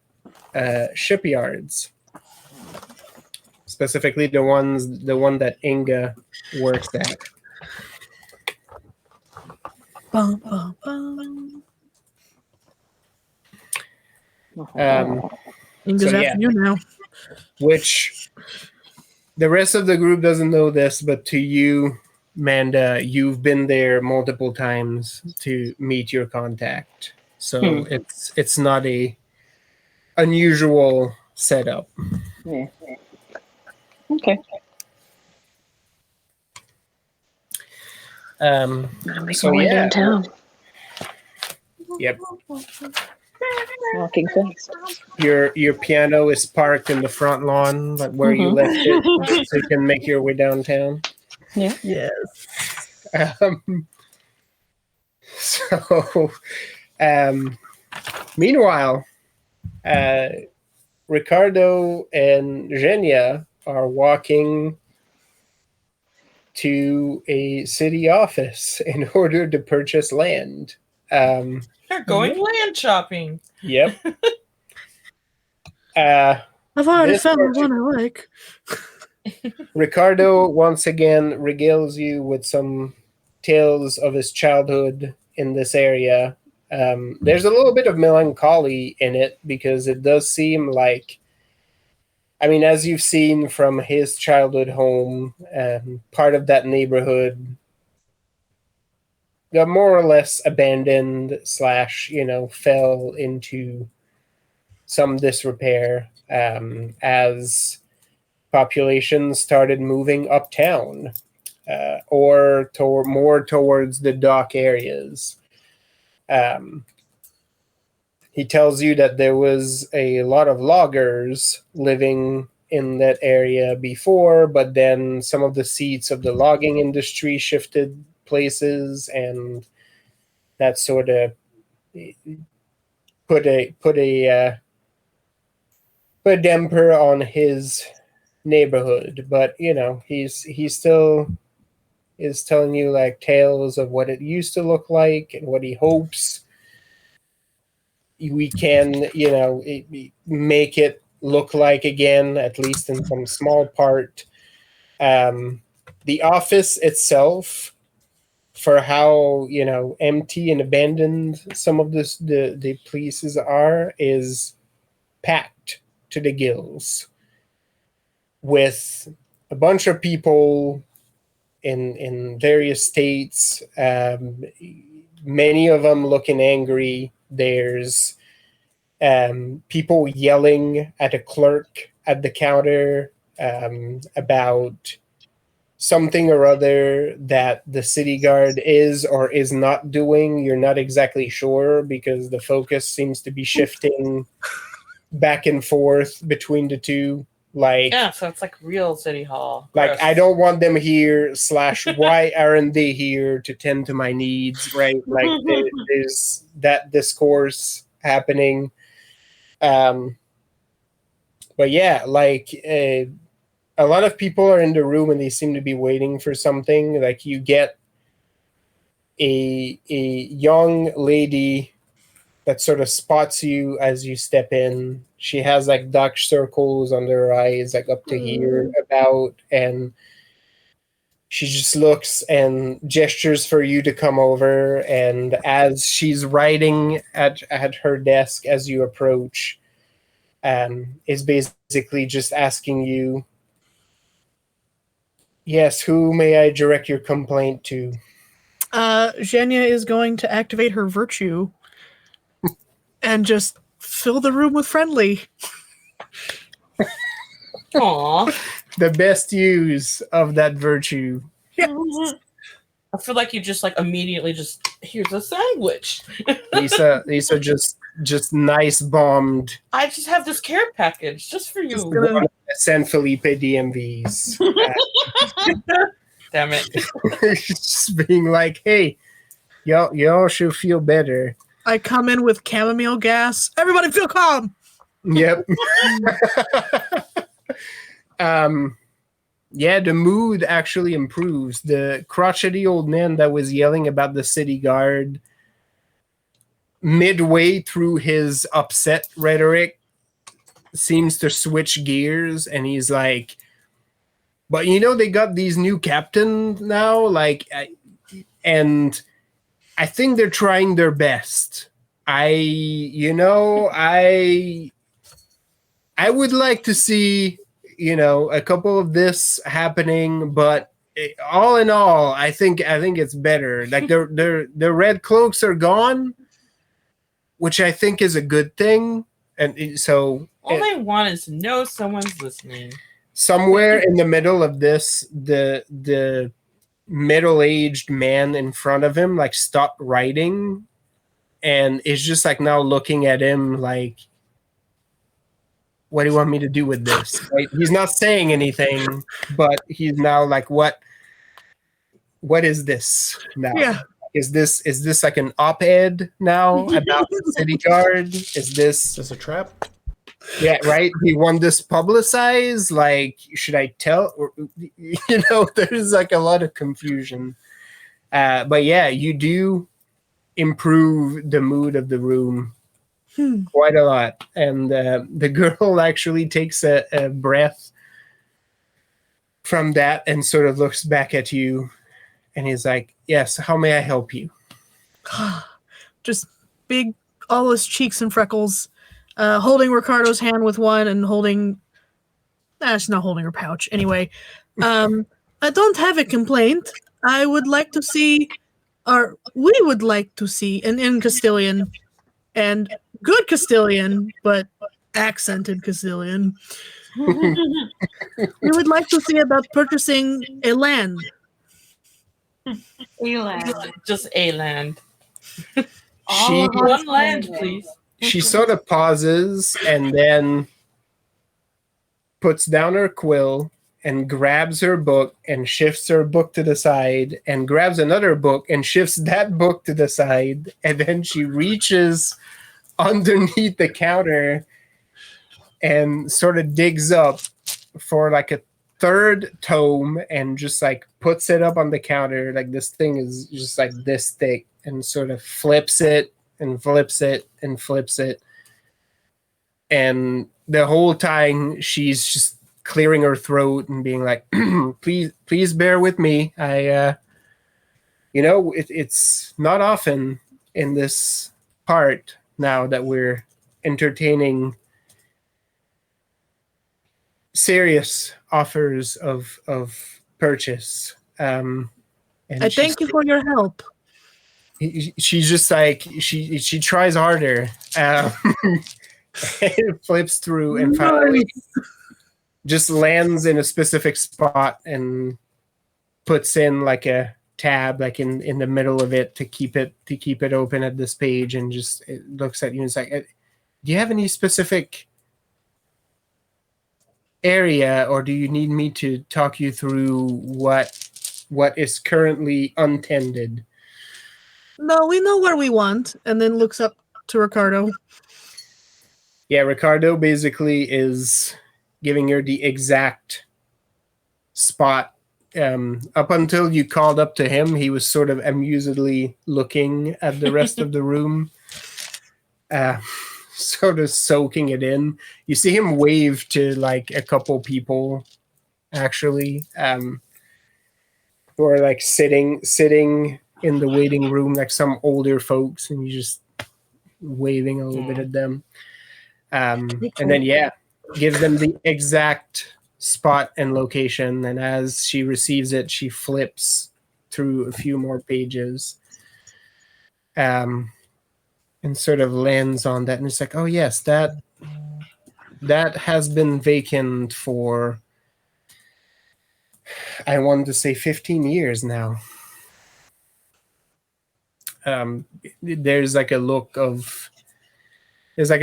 shipyards. Specifically the one that Inga works at. Bum, bum, bum. Inga's So, after you now. Which the rest of the group doesn't know this, but to you, Manda, you've been there multiple times to meet your contact. So it's not a unusual setup. Yeah. Okay. I'm gonna make my way downtown. Yep. Walking fast. Your piano is parked in the front lawn, like where you left it, so you can make your way downtown. Yeah. Yes. So, meanwhile, Ricardo and Genia are walking to a city office in order to purchase land. They're going land shopping. Yep. I've already found the one I like. Ricardo once again regales you with some tales of his childhood in this area. There's a little bit of melancholy in it because it does seem like, I mean, as you've seen from his childhood home, part of that neighborhood more or less abandoned / fell into some disrepair as population started moving uptown or more towards the dock areas. He tells you that there was a lot of loggers living in that area before, but then some of the seats of the logging industry shifted places, and that sort of put a damper on his neighborhood. But he still is telling you like tales of what it used to look like and what he hopes we can make it look like again, at least in some small part. The office itself, for how empty and abandoned some of the places are, is packed to the gills with a bunch of people in various states. Many of them looking angry. There's people yelling at a clerk at the counter about something or other that the city guard is or is not doing. You're not exactly sure because the focus seems to be shifting back and forth between the two. So it's like real city hall. Like, I don't want them here / why aren't they here to tend to my needs, right? Like there's that discourse happening. But yeah, a lot of people are in the room and they seem to be waiting for something. Like, you get a young lady that sort of spots you as you step in. She has like dark circles under her eyes, like up to here about, and she just looks and gestures for you to come over. And as she's writing at her desk as you approach, is basically just asking you, yes, who may I direct your complaint to? Zhenya is going to activate her virtue and just fill the room with friendly. Aww. The best use of that virtue. Yes. I feel like you just like immediately just, here's a sandwich. Lisa just nice bombed. I just have this care package just for you. One of the San Felipe DMVs. Damn it. Just being like, hey, y'all should feel better. I come in with chamomile gas. Everybody feel calm. Yep. Yeah, the mood actually improves. The crotchety old man that was yelling about the city guard, midway through his upset rhetoric, seems to switch gears, and he's like, but they got these new captains now, and I think they're trying their best. I would like to see, a couple of this happening, but all in all, I think it's better. Like, the red cloaks are gone, which I think is a good thing. And so all I want is to know someone's listening. Somewhere in the middle of this, the middle-aged man in front of him stopped writing and is just now looking at him like, what do you want me to do with this? Right? He's not saying anything, but he's now like, what is this now? Yeah. Is this like an op-ed now about the city guard? Is this a trap? Yeah, right. You want this publicized? Like, should I tell? Or, there's a lot of confusion. But yeah, you do improve the mood of the room quite a lot. And the girl actually takes a breath from that and sort of looks back at you, and he's like, yes, how may I help you? Just big, all his cheeks and freckles. Holding Ricardo's hand with one and holding... she's not holding her pouch. Anyway, I don't have a complaint. I would like to see we would like to see, and in Castilian, and good Castilian, but accented Castilian. We would like to see about purchasing a land. Just a land. She One land, please. she sort of pauses and then puts down her quill and grabs her book and shifts her book to the side and grabs another book and shifts that book to the side, and then she reaches underneath the counter and sort of digs up for like a third tome and just like puts it up on the counter. Like this thing is just like this thick, and sort of flips it and flips it and flips it. And the whole time she's just clearing her throat and being like, please bear with me. It's not often in this part now that we're entertaining serious offers of purchase. And I thank you for your help. She's just like she tries harder. It flips through and finally just lands in a specific spot and puts in like a tab like in the middle of it to keep it open at this page, and just it looks at you and it's like, do you have any specific area, or do you need me to talk you through what is currently untended? No, we know where we want. And then looks up to Ricardo. Yeah, Ricardo basically is giving her the exact spot. Up until you called up to him, he was sort of amusedly looking at the rest of the room, sort of soaking it in. You see him wave to like a couple people, actually, who are like sitting in the waiting room, like some older folks, and you just waving a little bit at them. And then, gives them the exact spot and location. And as she receives it, she flips through a few more pages and sort of lands on that. And it's like, oh, yes, that has been vacant for, I wanted to say 15 years now. There's like a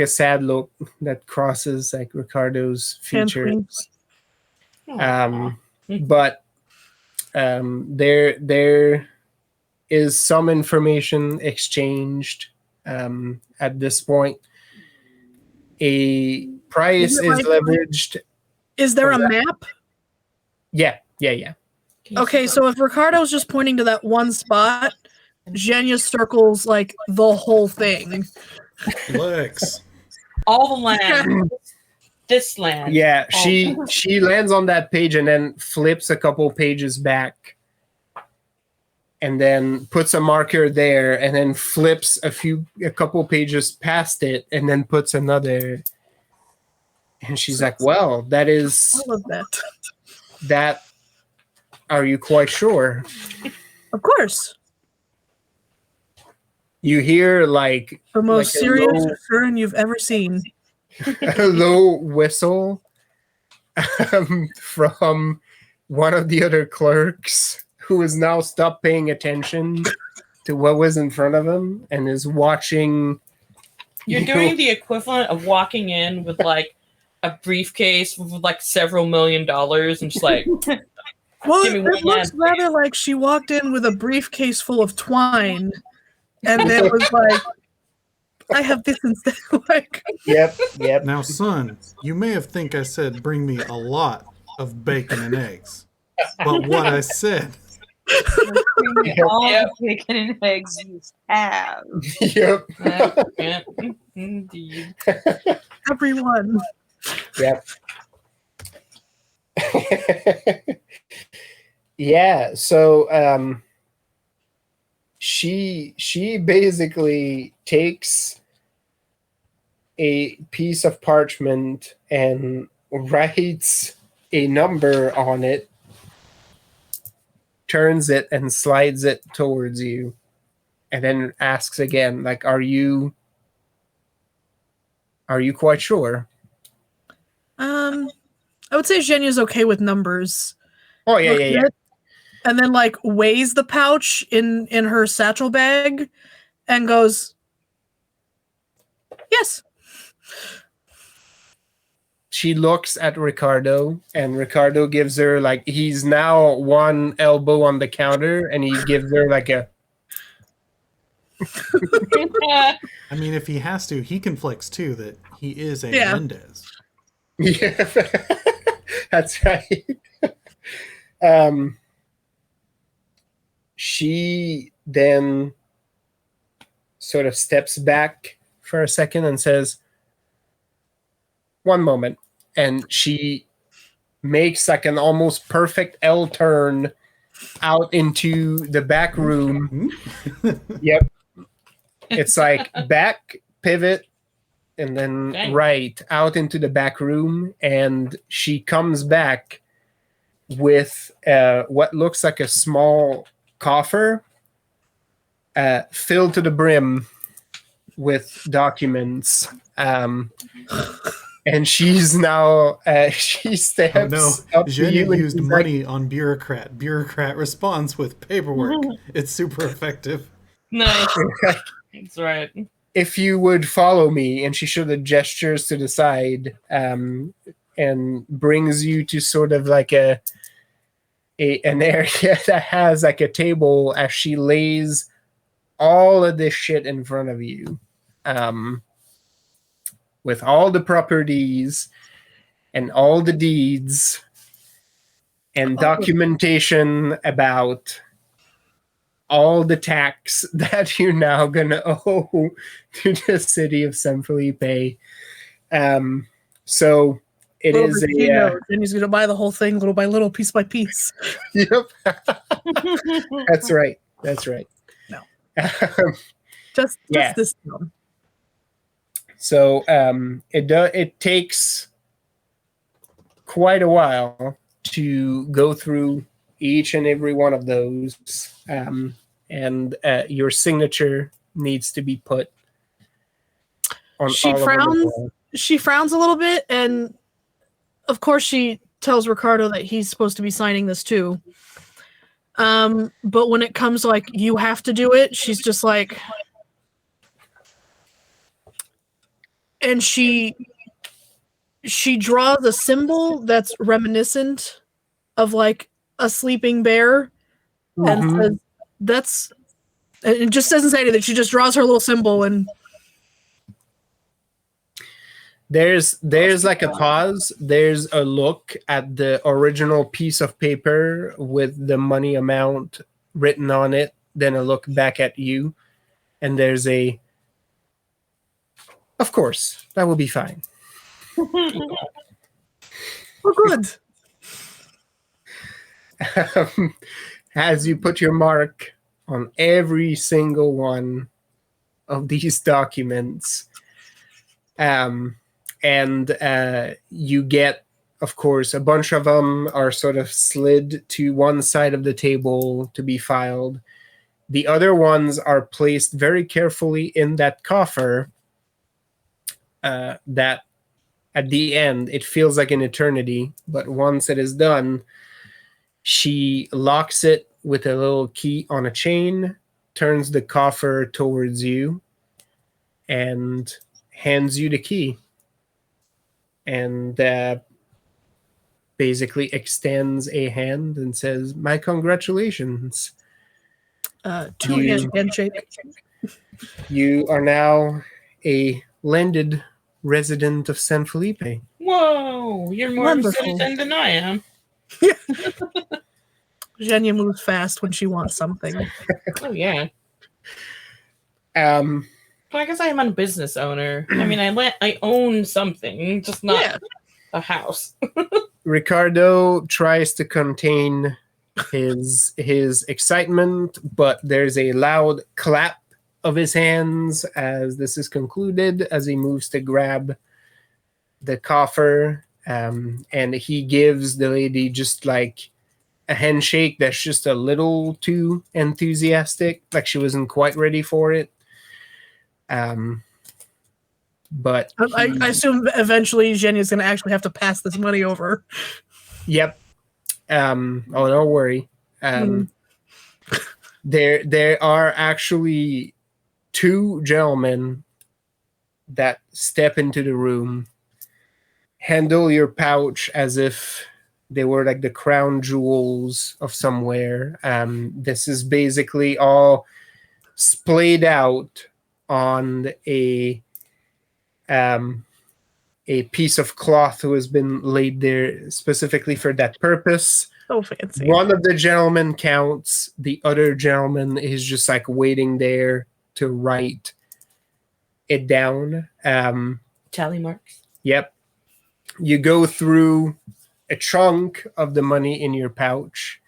sad look that crosses like Ricardo's features. But there is some information exchanged at this point. A price is leveraged. Is there a map? Yeah. Okay, so if Ricardo's just pointing to that one spot, Zhenya circles like the whole thing. Flex. All the land. This land. Yeah, she lands on that page and then flips a couple pages back and then puts a marker there and then flips a couple pages past it and then puts another. And she's like, well, that is all of that. That, are you quite sure? Of course. You hear like the most serious return you've ever seen. A low whistle from one of the other clerks, who has now stopped paying attention to what was in front of him and is watching. You're doing the equivalent of walking in with like a briefcase with like several $1 million and just like. Well, it looks rather like she walked in with a briefcase full of twine, and then was like, "I have this instead." Like, yep. Now, son, you may have think I said bring me a lot of bacon and eggs, but what I said. Bring me all the bacon and eggs you have. Yep. Indeed. Everyone. Yep. Yeah, so she basically takes a piece of parchment and writes a number on it, turns it and slides it towards you. and then asks again, like, are you quite sure? I would say Zhenya's okay with numbers. Oh yeah. And then like weighs the pouch in her satchel bag and goes, yes. She looks at Ricardo, and Ricardo gives her, like, he's now one elbow on the counter, and he gives her like a... I mean, if he has to, he can flex too that he is a Mendez. Yeah, that's right. She then sort of steps back for a second and says, one moment. And she makes like an almost perfect L turn out into the back room. Yep. It's like back, pivot, and then right out into the back room. And she comes back with what looks like a small coffer filled to the brim with documents. And she's now, she steps up to you. Zhenya used money on bureaucrat. Bureaucrat responds with paperwork. It's super effective. Nice. That's right. If you would follow me, and she sort of gestures to the side and brings you to sort of like an area that has like a table as she lays all of this shit in front of you. With all the properties and all the deeds and documentation about all the tax that you're now going to owe to the city of San Felipe. So it is and he's going to buy the whole thing little by little, piece by piece. Yep. That's right. No. Just this one. So it takes quite a while to go through each and every one of those, and your signature needs to be put on. She frowns. She frowns a little bit, and of course, she tells Ricardo that he's supposed to be signing this too. But when it comes to, like, you have to do it, she's just like. And she draws a symbol that's reminiscent of like a sleeping bear, and says, "That's." It just doesn't say anything. She just draws her little symbol, and there's like a pause. There's a look at the original piece of paper with the money amount written on it. Then a look back at you, and there's a. Of course, that will be fine. Oh, good. As you put your mark on every single one of these documents, and you get, of course, a bunch of them are sort of slid to one side of the table to be filed. The other ones are placed very carefully in that coffer. That at the end, it feels like an eternity, but once it is done, she locks it with a little key on a chain, turns the coffer towards you, and hands you the key, and basically extends a hand and says, "My congratulations. Two-hand handshake. You are now a landed resident of San Felipe." Whoa, you're more of a citizen than I am. Zhenya moves fast when she wants something. Oh yeah. Well, I guess I am a business owner. I mean, I own something, just not a house. Ricardo tries to contain his excitement, but there's a loud clap of his hands as this is concluded, as he moves to grab the coffer, and he gives the lady just like a handshake that's just a little too enthusiastic, like she wasn't quite ready for it. But I assume eventually Jenny's going to actually have to pass this money over. Yep. Oh, don't worry. There are actually two gentlemen that step into the room, handle your pouch as if they were like the crown jewels of somewhere. This is basically all splayed out on a piece of cloth who has been laid there specifically for that purpose. So fancy. One of the gentlemen counts. The other gentleman is just like waiting there to write it down. Tally marks. Yep. You go through a chunk of the money in your pouch,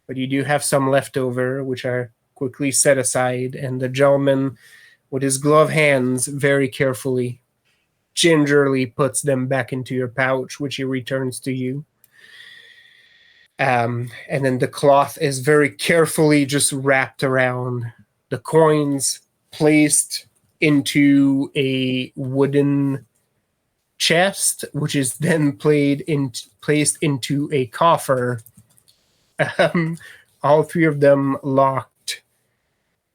but you do have some left over, which are quickly set aside. And the gentleman, with his gloved hands, very carefully, gingerly puts them back into your pouch, which he returns to you. And then the cloth is very carefully just wrapped around the coins, placed into a wooden chest, which is then placed into a coffer. All three of them locked.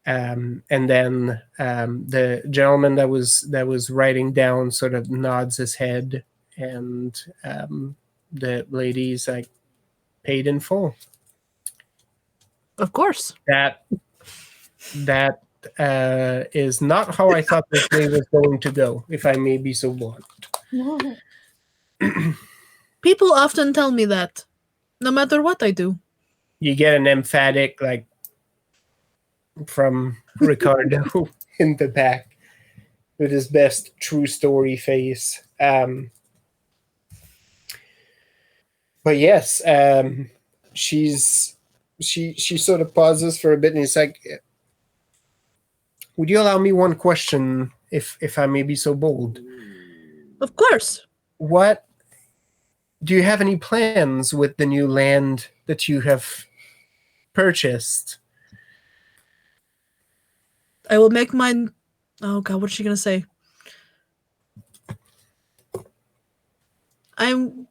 And then the gentleman that was writing down sort of nods his head, and the lady's like, paid in full. Of course. That is not how I thought this day was going to go, if I may be so blunt. People often tell me that, no matter what I do. You get an emphatic, like, from Ricardo in the back with his best true story face. But yes, she sort of pauses for a bit, and he's like, would you allow me one question, if I may be so bold? Of course. Do you have any plans with the new land that you have purchased? I will make mine. Oh God, what's she gonna say?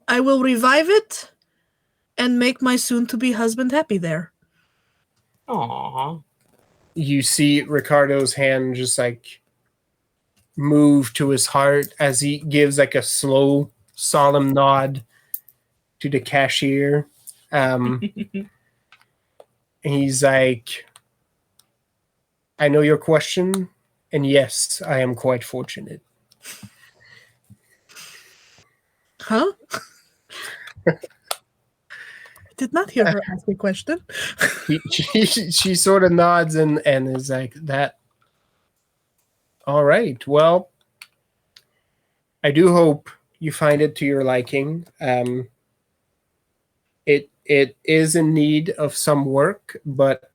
I will revive it and make my soon-to-be husband happy there. Aww. You see Ricardo's hand just like move to his heart as he gives like a slow, solemn nod to the cashier. And he's like, I know your question, and yes, I am quite fortunate. Huh? I did not hear her ask a question. She sort of nods and is like, that. All right. Well, I do hope you find it to your liking. It is in need of some work, but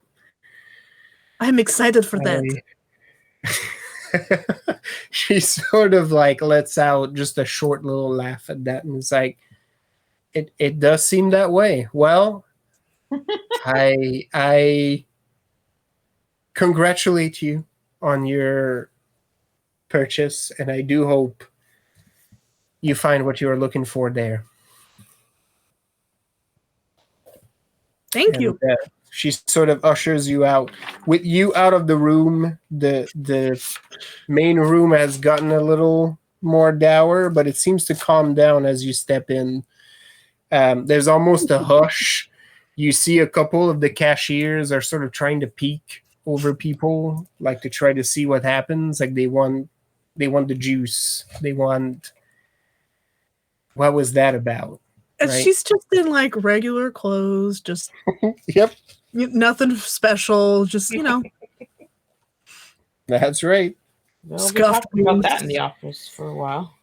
I'm excited for that. She sort of like lets out just a short little laugh at that, and it's like, it does seem that way. Well, I congratulate you on your purchase, and I do hope you find what you're looking for there. Thank you. She sort of ushers you out. With you out of the room, the main room has gotten a little more dour, but it seems to calm down as you step in. There's almost a hush. You see a couple of the cashiers are sort of trying to peek over people, like to try to see what happens. Like they want the juice. They want, what was that about? And right? she's just in like regular clothes, just Yep. Nothing special, just That's right. They'll be Scuffed talking about boots. that in the office for a while.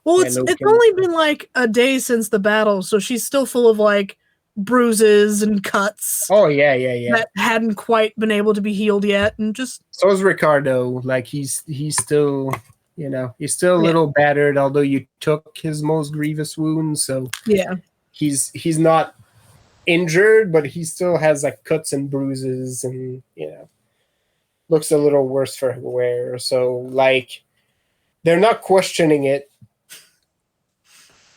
Well, Yeah, it's no it's kidding. only been like a day since the battle, so she's still full of like bruises and cuts Oh yeah. that hadn't quite been able to be healed yet, and just So is Ricardo. Like he's still, he's still a little battered, although you took his most grievous wounds. So yeah. he's not injured, but he still has like cuts and bruises, and looks a little worse for wear. So like, they're not questioning it.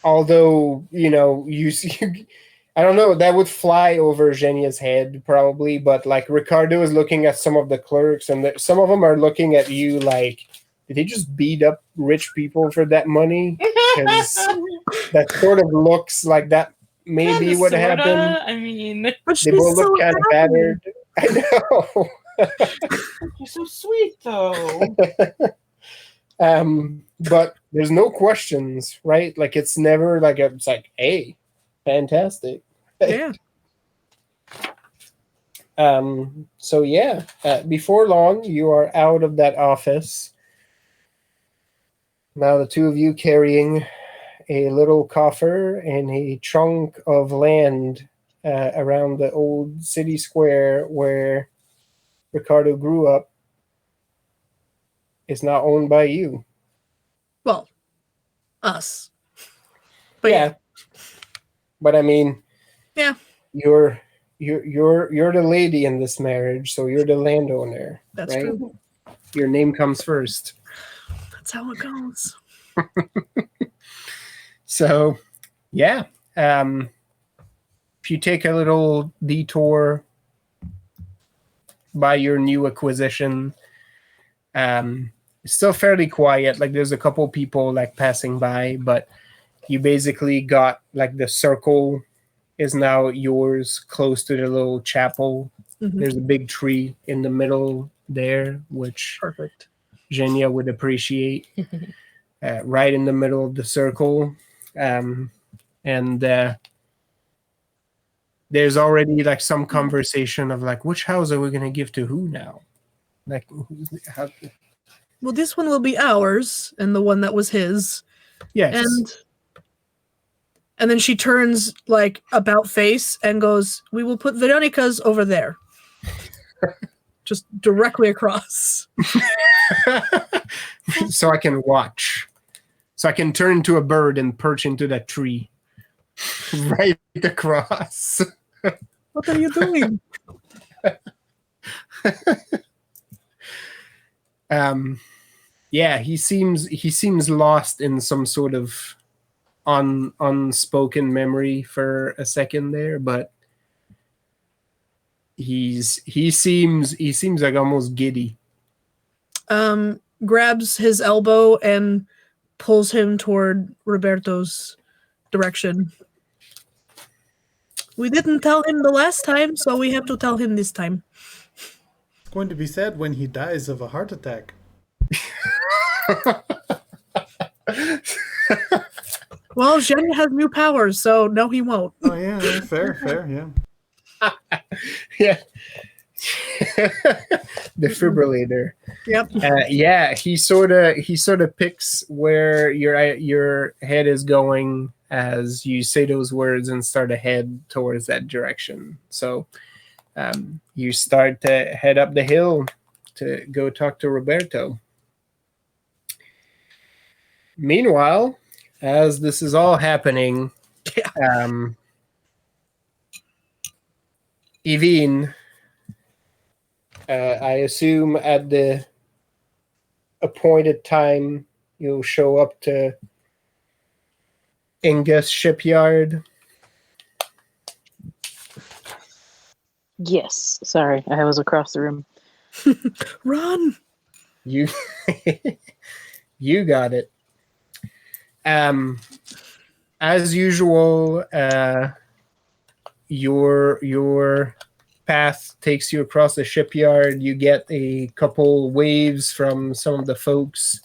Although, you see, I don't know, that would fly over Genia's head probably, but like Ricardo is looking at some of the clerks, and some of them are looking at you like, did he just beat up rich people for that money? Because that sort of looks like that maybe Kinda, what sorta. happened. I mean, But They she's both look so kind of happy. battered. I know. you're so sweet, though. But there's no questions, right? Like it's never like it's like, hey, fantastic. Yeah. So yeah, before long you are out of that office. Now the two of you carrying a little coffer and a chunk of land around the old city square where Ricardo grew up is now owned by you. Well, us. But yeah. But I mean, Yeah. You're the lady in this marriage, so you're the landowner. That's right? true. Your name comes first. That's how it goes. So, yeah. If you take a little detour by your new acquisition, it's still fairly quiet. Like there's a couple people like passing by, but you basically got like the circle is now yours, close to the little chapel. Mhm. There's a big tree in the middle there, which Perfect. Genia would appreciate. Right in the middle of the circle. And there's already like some conversation of like, which house are we going to give to who now? Like, how? Well, this one will be ours, and the one that was his. Yes. And then she turns like about face and goes, "We will put Veronica's over there." Just directly across. So I can watch. So I can turn into a bird and perch into that tree. Right across. What are you doing? Yeah, he seems lost in some sort of unspoken memory for a second there, but he seems like almost giddy. Grabs his elbow and pulls him toward Roberto's direction. We didn't tell him the last time, so we have to tell him this time. It's going to be sad when he dies of a heart attack. Well, Jenny has new powers, so no, he won't. Oh yeah, fair, yeah. Yeah. Defibrillator. Yep. Yeah, he sort of picks where your head is going as you say those words and start to head towards that direction. So you start to head up the hill to go talk to Roberto. Meanwhile, as this is all happening, Evine, I assume at the appointed time you'll show up to Inga's shipyard. Yes. Sorry, I was across the room. Run! You you got it. As usual, your path takes you across the shipyard. You get a couple waves from some of the folks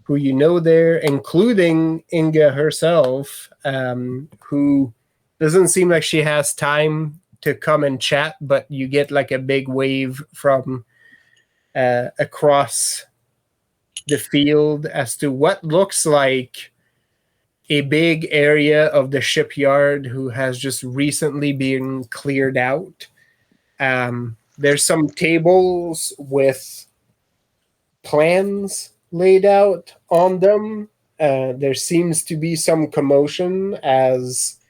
who you know there, including Inga herself, who doesn't seem like she has time to come and chat, but you get like a big wave from across the field as to what looks like a big area of the shipyard who has just recently been cleared out. There's some tables with plans laid out on them. There seems to be some commotion as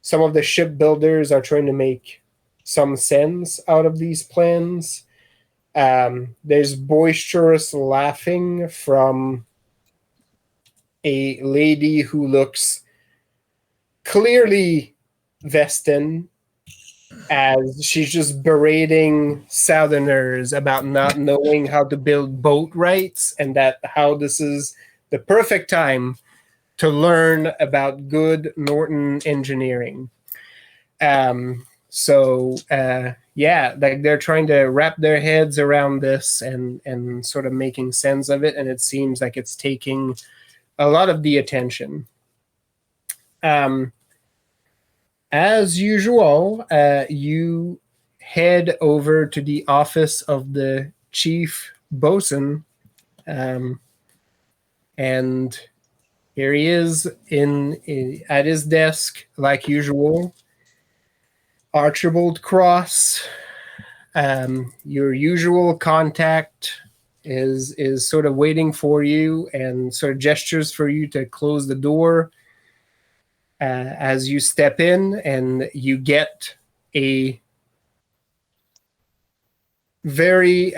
some of the shipbuilders are trying to make some sense out of these plans. There's boisterous laughing from a lady who looks clearly Vestan, as she's just berating Southerners about not knowing how to build boat rights, and that how this is the perfect time to learn about good Norton engineering. Yeah, like they're trying to wrap their heads around this and sort of making sense of it, and it seems like it's taking a lot of the attention. As usual, you head over to the office of the chief bosun, and here he is at his desk like usual. Archibald Cross, your usual contact, is sort of waiting for you and sort of gestures for you to close the door. As you step in, and you get a very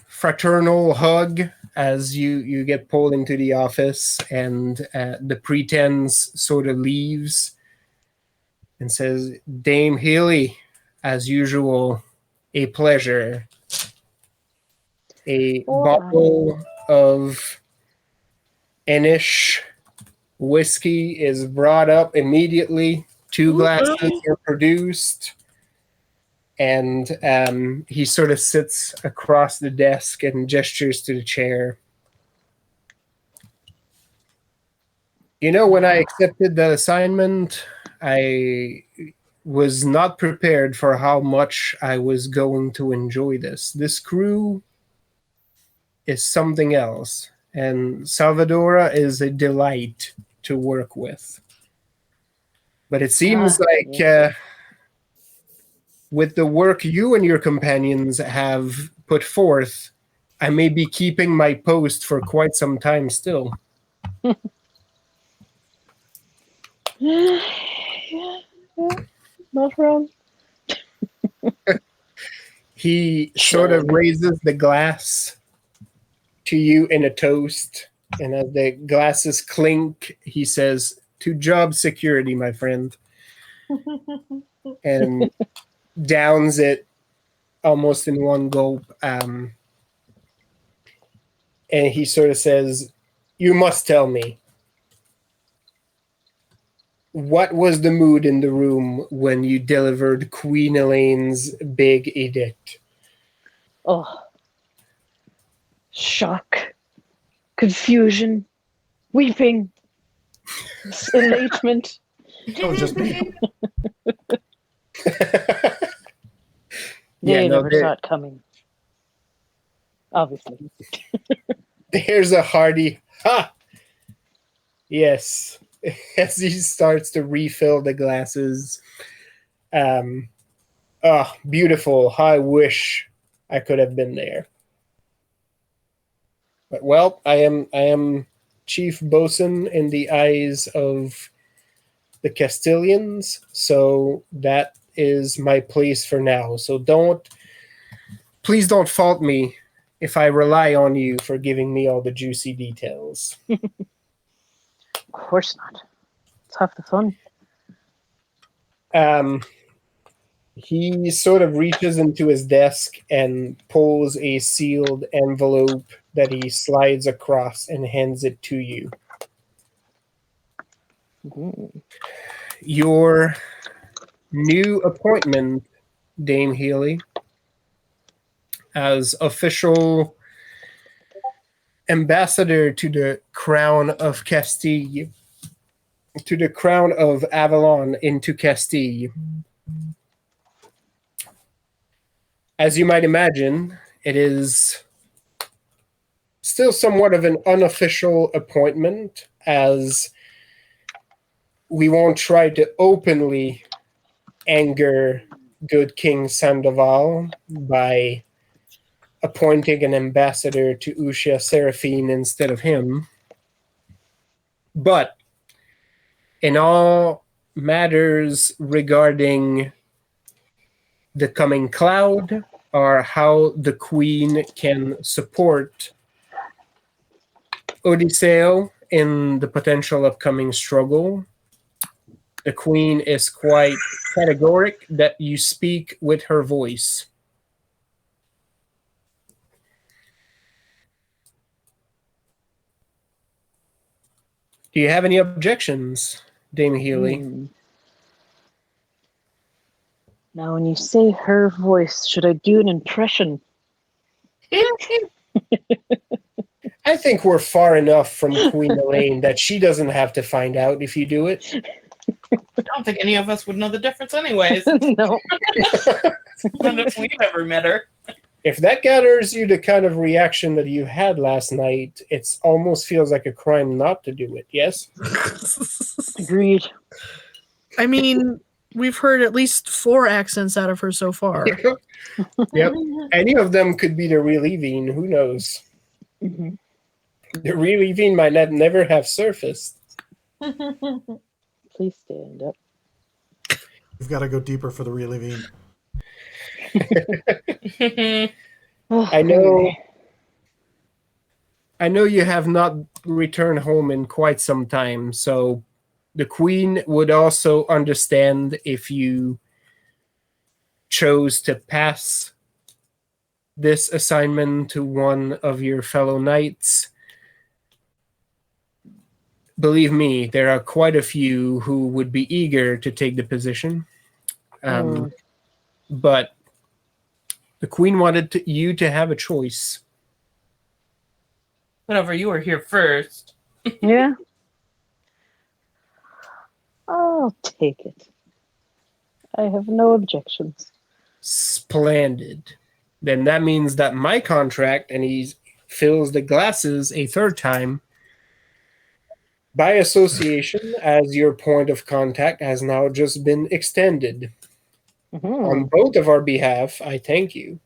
fraternal hug as you get pulled into the office, and the pretense sort of leaves and says, Dame Healy, as usual, a pleasure. A bottle of Enish whiskey is brought up immediately. 2 glasses are produced, and he sort of sits across the desk and gestures to the chair. You know, when I accepted the assignment, I was not prepared for how much I was going to enjoy this. This crew is something else, and Salvadora is a delight to work with. But it seems with the work you and your companions have put forth, I may be keeping my post for quite some time still. Yeah, not wrong. He sort of raises the glass to you in a toast, and as the glasses clink, he says, "To job security, my friend," and downs it almost in one gulp. And he sort of says, "You must tell me, what was the mood in the room when you delivered Queen Elaine's big edict?" Oh, shock, confusion, weeping, elation. Oh, just me. They never saw it coming. Obviously. There's a hearty ha. Yes, as he starts to refill the glasses. Beautiful. I wish I could have been there. But well, I am chief bosun in the eyes of the Castilians, so that is my place for now. So please don't fault me if I rely on you for giving me all the juicy details. Of course not. It's half the fun. He sort of reaches into his desk and pulls a sealed envelope that he slides across and hands it to you. Mm. Your new appointment, Dame Healy, as official ambassador to the Crown of Castile, to the Crown of Avalon into Castile. As you might imagine, it is still somewhat of an unofficial appointment, as we won't try to openly anger good King Sandoval by appointing an ambassador to Ushia Seraphine instead of him. But in all matters regarding the coming cloud are how the Queen can support Odisseo in the potential upcoming struggle. The Queen is quite categoric that you speak with her voice. Do you have any objections, Dame Healy? Now, when you say her voice, should I do an impression? I think we're far enough from Queen Elaine that she doesn't have to find out if you do it. I don't think any of us would know the difference anyways. No. When if we've ever met her. If that gathers you the kind of reaction that you had last night, it almost feels like a crime not to do it, yes? Agreed. I mean, we've heard at least 4 accents out of her so far. Yep. Any of them could be the real Evine, who knows? Mm-hmm. The real Evine might never have surfaced. Please stand up. We've got to go deeper for the real Levine. I know you have not returned home in quite some time, so the Queen would also understand if you chose to pass this assignment to one of your fellow knights. Believe me, there are quite a few who would be eager to take the position. But the Queen wanted you to have a choice. Whatever, you were here first. Yeah. I'll take it. I have no objections. Splendid. Then that means that my contract, and he fills the glasses a third time, by association, as your point of contact, has now just been extended. Mm-hmm. On both of our behalf, I thank you.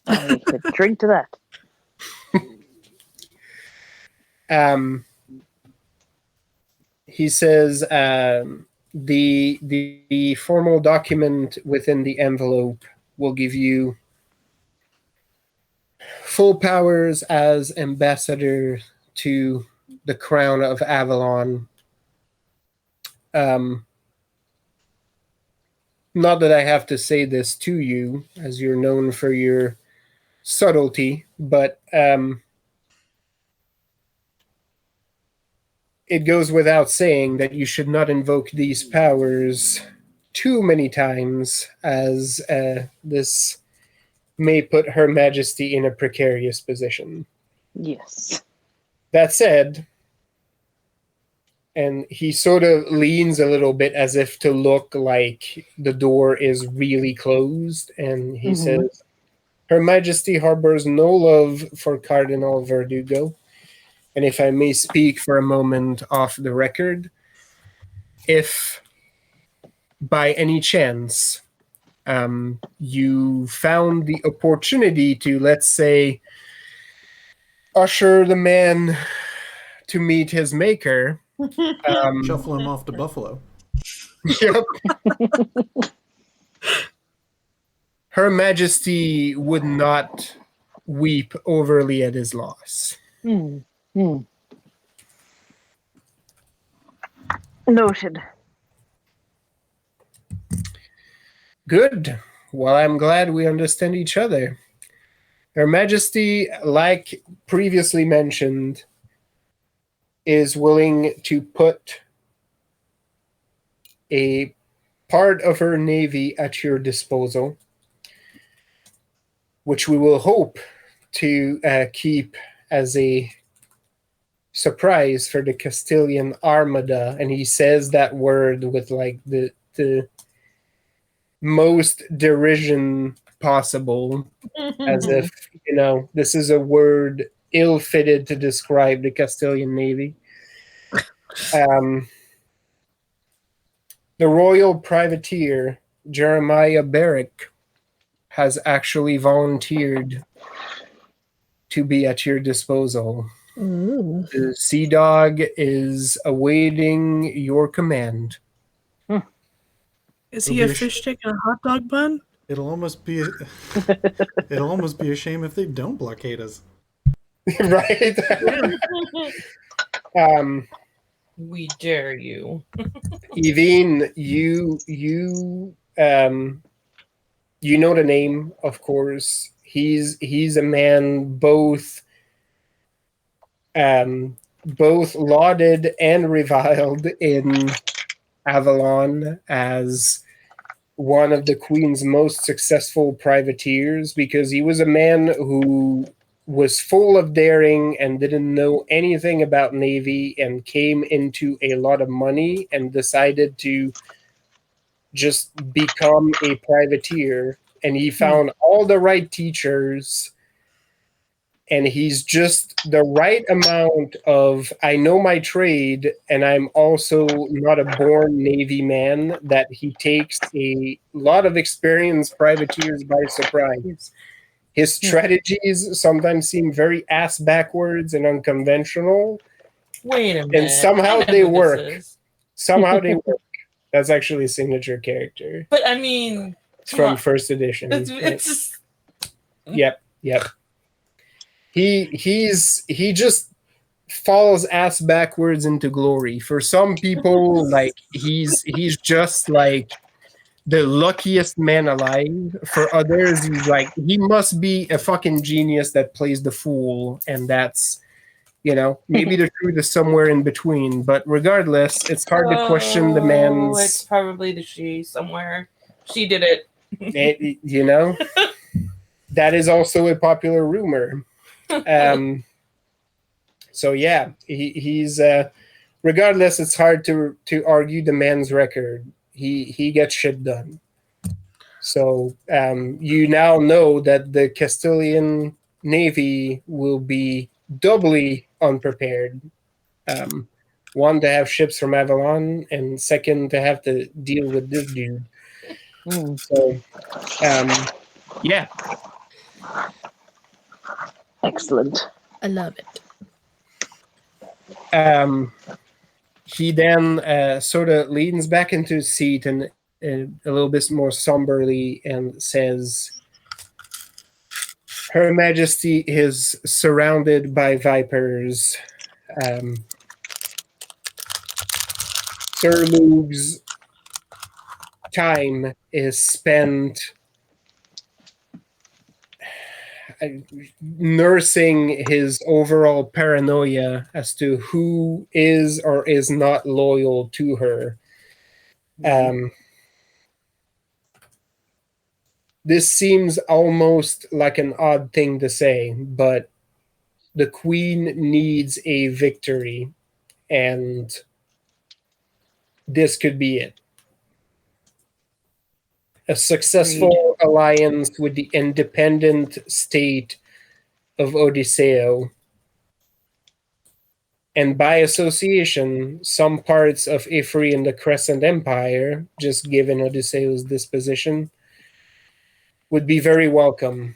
I could drink to that. He says the formal document within the envelope will give you full powers as ambassador to the Crown of Avalon. Not that I have to say this to you, as you're known for your subtlety, but it goes without saying that you should not invoke these powers too many times, as this may put Her Majesty in a precarious position. Yes. That said, and he sort of leans a little bit as if to look like the door is really closed, and he says, Her Majesty harbors no love for Cardinal Verdugo. And if I may speak for a moment off the record, if by any chance you found the opportunity to, let's say, usher the man to meet his maker, Shuffle him off to Buffalo. Yep. Her Majesty would not weep overly at his loss. Noted. Good. Well, I'm glad we understand each other. Her Majesty, like previously mentioned, is willing to put a part of her navy at your disposal, which we will hope to keep as a surprise for the Castilian Armada. And he says that word with like the most derision possible, as if, you know, this is a word ill-fitted to describe the Castilian Navy. The royal privateer Jeremiah Barrick has actually volunteered to be at your disposal. Ooh. The sea dog is awaiting your command. Is It'll he a be a fish stick and a hot dog bun? It'll almost be a shame if they don't blockade us. Right? Yeah. We dare you. Evine, you know the name, of course. He's a man both lauded and reviled in Avalon as one of the Queen's most successful privateers, because he was a man who was full of daring and didn't know anything about Navy and came into a lot of money and decided to just become a privateer. And he found all the right teachers, and he's just the right amount of, I know my trade and I'm also not a born Navy man, that he takes a lot of experienced privateers by surprise. His strategies sometimes seem very ass backwards and unconventional, Wait a minute. and somehow I know they who this work. is. Somehow they work. That's actually a signature character. But I mean, It's come from on. first edition. It's just Yep. He just falls ass backwards into glory. For some people, like he's just like the luckiest man alive. For others, he's like, he must be a fucking genius that plays the fool, and that's, maybe the truth is somewhere in between. But regardless, it's hard to question the it's man's. probably the she somewhere. She did it. That is also a popular rumor. So yeah, he's regardless, it's hard to argue the man's record. He gets shit done. So you now know that the Castilian Navy will be doubly unprepared. One, to have ships from Avalon, and second, to have to deal with this dude. So yeah. Excellent. I love it. He then sort of leans back into his seat and a little bit more somberly and says, Her Majesty is surrounded by vipers. Sir Luke's time is spent nursing his overall paranoia as to who is or is not loyal to her. This seems almost like an odd thing to say, but the Queen needs a victory, and this could be it. A successful alliance with the independent state of Odisseo, and by association, some parts of Ifri and the Crescent Empire, just given Odysseo's disposition, would be very welcome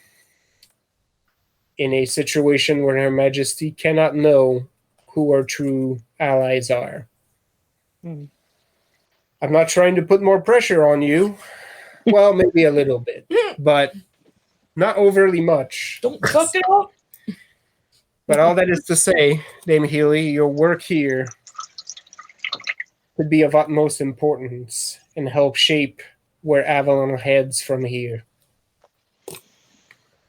in a situation where Her Majesty cannot know who our true allies are. I'm not trying to put more pressure on you. Well, maybe a little bit, but not overly much. Don't fuck it up. But all that is to say, Dame Healy, your work here could be of utmost importance and help shape where Avalon heads from here.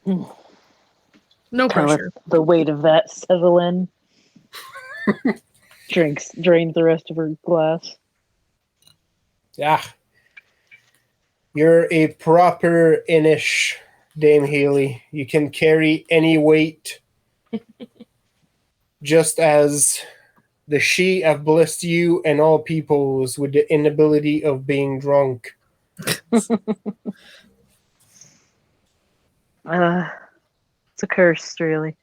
No pressure. Let the weight of that settle in. Drains the rest of her glass. Yeah. You're a proper Inish, Dame Healy. You can carry any weight. Just as the she have blessed you and all peoples with the inability of being drunk. It's a curse, really.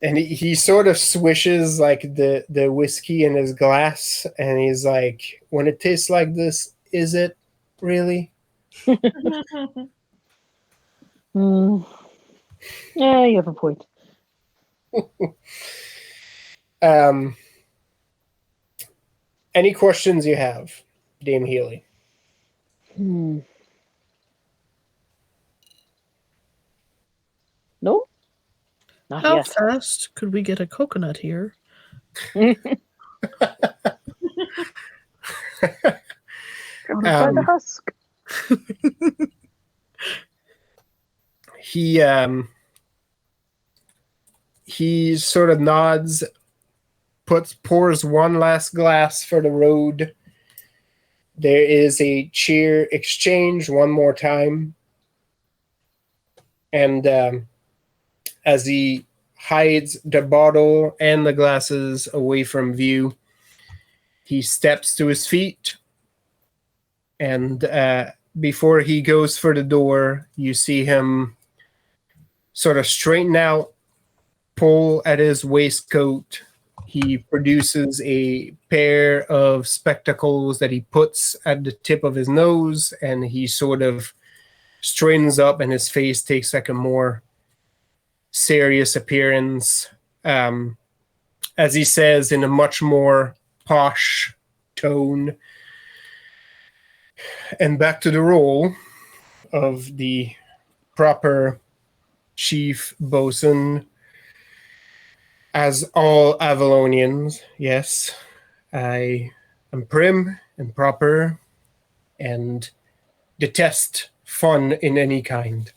And he sort of swishes like the whiskey in his glass, and he's like, when it tastes like this, is it really? Yeah, you have a point. Any questions you have, Dame Healy? No? Not How yet. fast could we get a coconut here? By the husk. He sort of nods, pours one last glass for the road. There is a cheer exchange one more time. And as he hides the bottle and the glasses away from view, he steps to his feet. And before he goes for the door, you see him sort of straighten out, pull at his waistcoat. He produces a pair of spectacles that he puts at the tip of his nose, and he sort of straightens up, and his face takes like a more serious appearance. As he says in a much more posh tone, and back to the role of the proper chief bosun. As all Avalonians, yes, I am prim and proper and detest fun in any kind.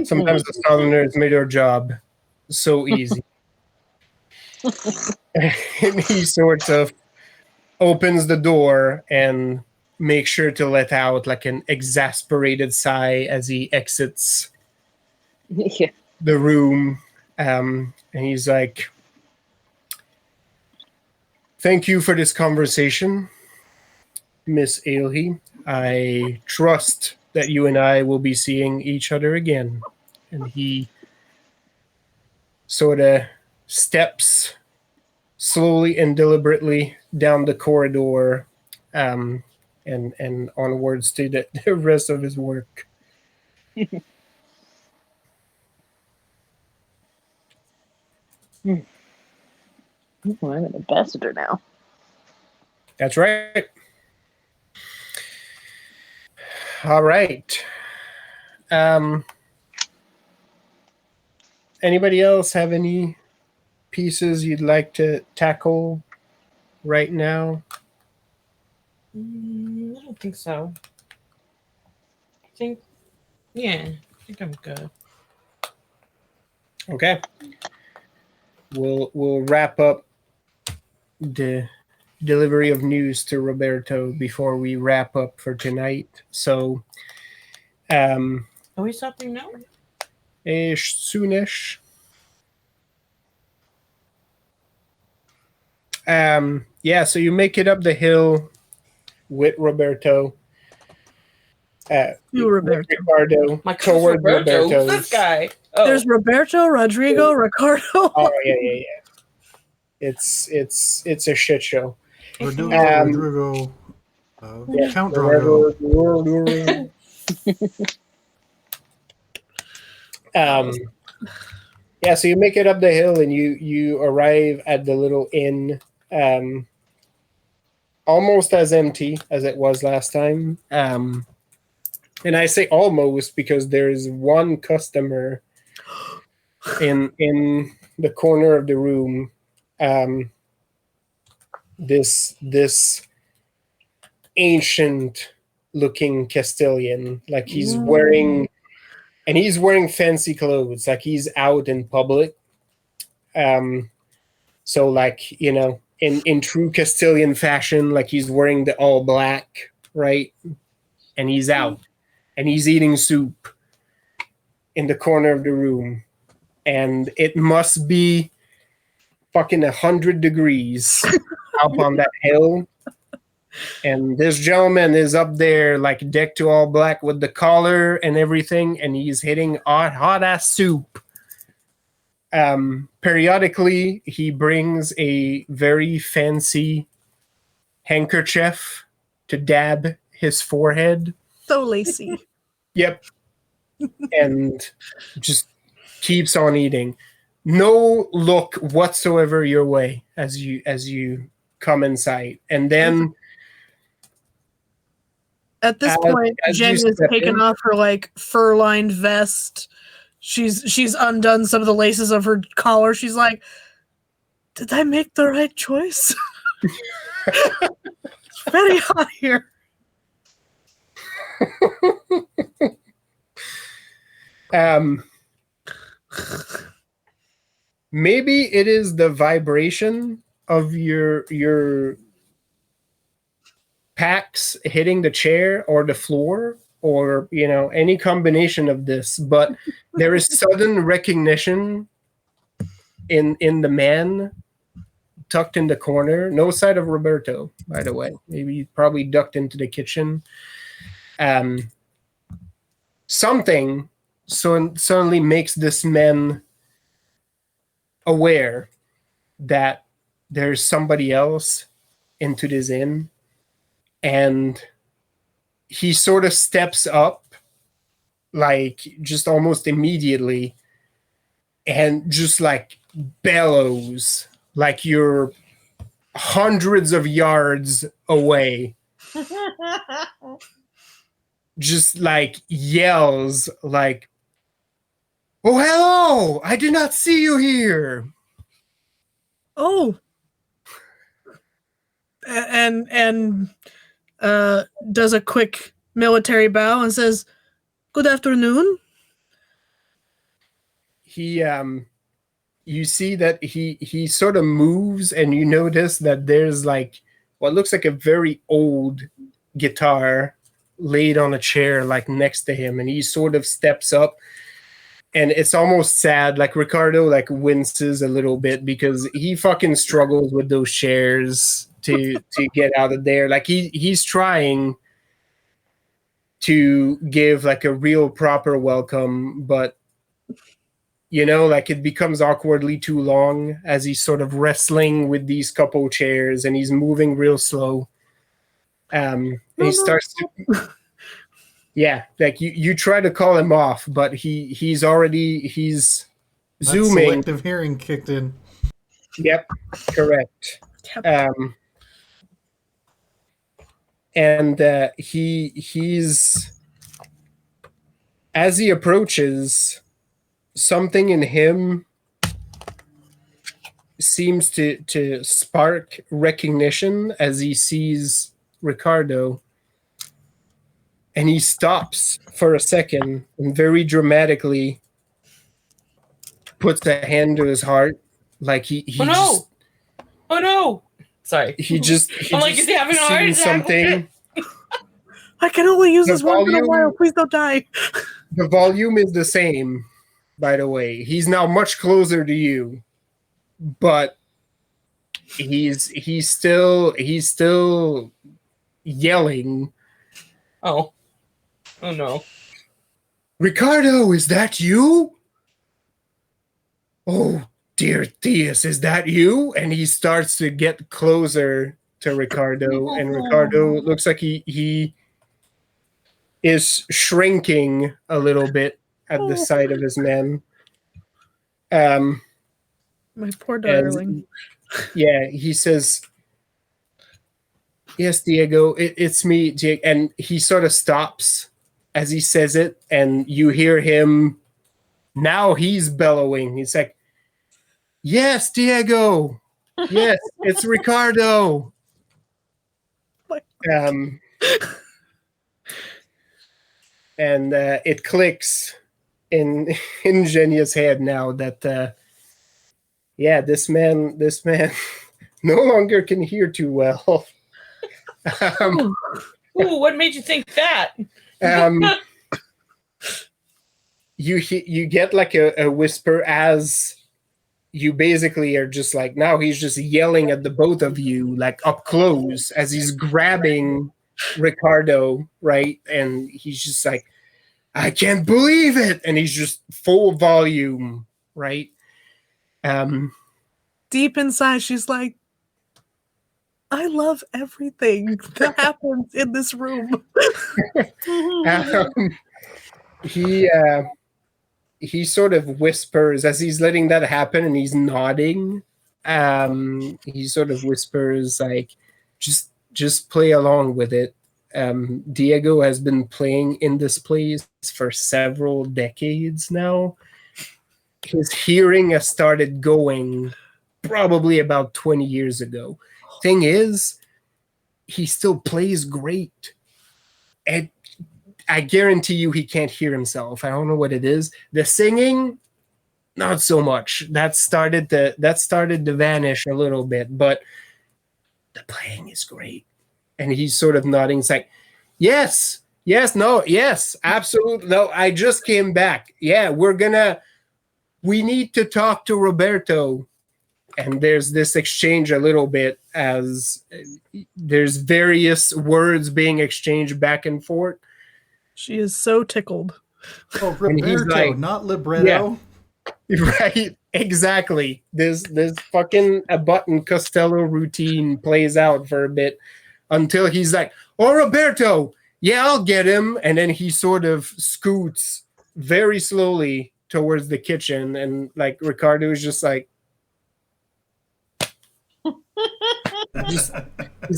Sometimes the Southerners made our job so easy. And he sort of opens the door and makes sure to let out like an exasperated sigh as he exits the room. And he's like, "Thank you for this conversation, Miss Ailey. I trust that you and I will be seeing each other again." And he sort of steps slowly and deliberately down the corridor and onwards to the rest of his work. I'm an ambassador now. That's right. All right. Anybody else have any pieces you'd like to tackle right now? I don't think so. I think I'm good. Okay. We'll wrap up the delivery of news to Roberto before we wrap up for tonight. So, Are we stopping now? Soonish. So you make it up the hill with Roberto. Roberto. Ricardo. My toward Roberto. Who's this guy? Oh. There's Roberto, Rodrigo, Ricardo. Oh yeah. It's a shit show. Rodrigo, Count Drago. So you make it up the hill and you arrive at the little inn, almost as empty as it was last time. And I say almost because there's one customer in the corner of the room. This ancient looking Castilian, like he's wearing fancy clothes, like he's out in public. So like, in true Castilian fashion, like he's wearing the all black, right? And he's out and he's eating soup in the corner of the room. And it must be fucking 100 degrees up on that hill. And this gentleman is up there like decked to all black with the collar and everything, and he's hitting hot ass soup. Periodically, he brings a very fancy handkerchief to dab his forehead. So lacy. Yep. And just keeps on eating. No look whatsoever your way as you come in sight. And then At this point, as you Jen has step taken in, off her like fur-lined vest. She's undone some of the laces of her collar. She's like, "Did I make the right choice?" It's very hot here. Maybe it is the vibration of your packs hitting the chair or the floor, or any combination of this, but there is sudden recognition in the man tucked in the corner. No sight of Roberto, by the way. Maybe he probably ducked into the kitchen. Something suddenly makes this man aware that there's somebody else into this inn, and he sort of steps up, like just almost immediately, and just like bellows like you're hundreds of yards away, just like yells like, "Oh, hello! I did not see you here." Oh, and does a quick military bow and says, "Good afternoon." He you see that he sort of moves, and you notice that there's like what looks like a very old guitar laid on a chair like next to him, and he sort of steps up, and it's almost sad. Like Ricardo like winces a little bit because he fucking struggles with those chairs to get out of there. Like he's trying to give like a real proper welcome, but like it becomes awkwardly too long as he's sort of wrestling with these couple chairs, and he's moving real slow. And he starts to, yeah, like you try to call him off, but he's zooming. Selective hearing kicked in. Yep, correct. And he's as he approaches, something in him seems to spark recognition as he sees Ricardo, and he stops for a second and very dramatically puts a hand to his heart, like he oh no, sorry, he just I'm like, is he having a heart attack? something. I can only use this once in a volume- while. Please don't die. The volume is the same, by the way. He's now much closer to you, but he's still yelling. Oh no. Ricardo, is that you? Oh, dear Theus, is that you? And he starts to get closer to Ricardo, and Ricardo looks like he is shrinking a little bit at the sight of his men. My poor darling. Yeah, he says, "Yes, Diego, it's me, Diego." And he sort of stops as he says it, and you hear him. Now he's bellowing. He's like, "Yes, Diego. Yes, it's Ricardo." And it clicks in Genia's head now that this man no longer can hear too well. Ooh, what made you think that? You get like a whisper as you basically are just like, now he's just yelling at the both of you like up close as he's grabbing Ricardo, right? And he's just like, "I can't believe it," and he's just full volume, right? Deep inside, she's like, "I love everything that happens in this room." he sort of whispers as he's letting that happen, and he's nodding. He sort of whispers like, just play along with it. Diego has been playing in this place for several decades now. His hearing has started going probably about 20 years ago. Thing is, he still plays great. And I guarantee you he can't hear himself. I don't know what it is. The singing, not so much. That started to vanish a little bit, but the playing is great. And he's sort of nodding. It's like, yes, no, yes, absolutely. No, I just came back. Yeah, we need to talk to Roberto. And there's this exchange a little bit as there's various words being exchanged back and forth. She is so tickled. Oh, Roberto, like, not libretto. Yeah, right, exactly. This fucking Abbott and Costello routine plays out for a bit until he's like, oh, Roberto, yeah, I'll get him. And then he sort of scoots very slowly towards the kitchen. And like Ricardo is just like, he's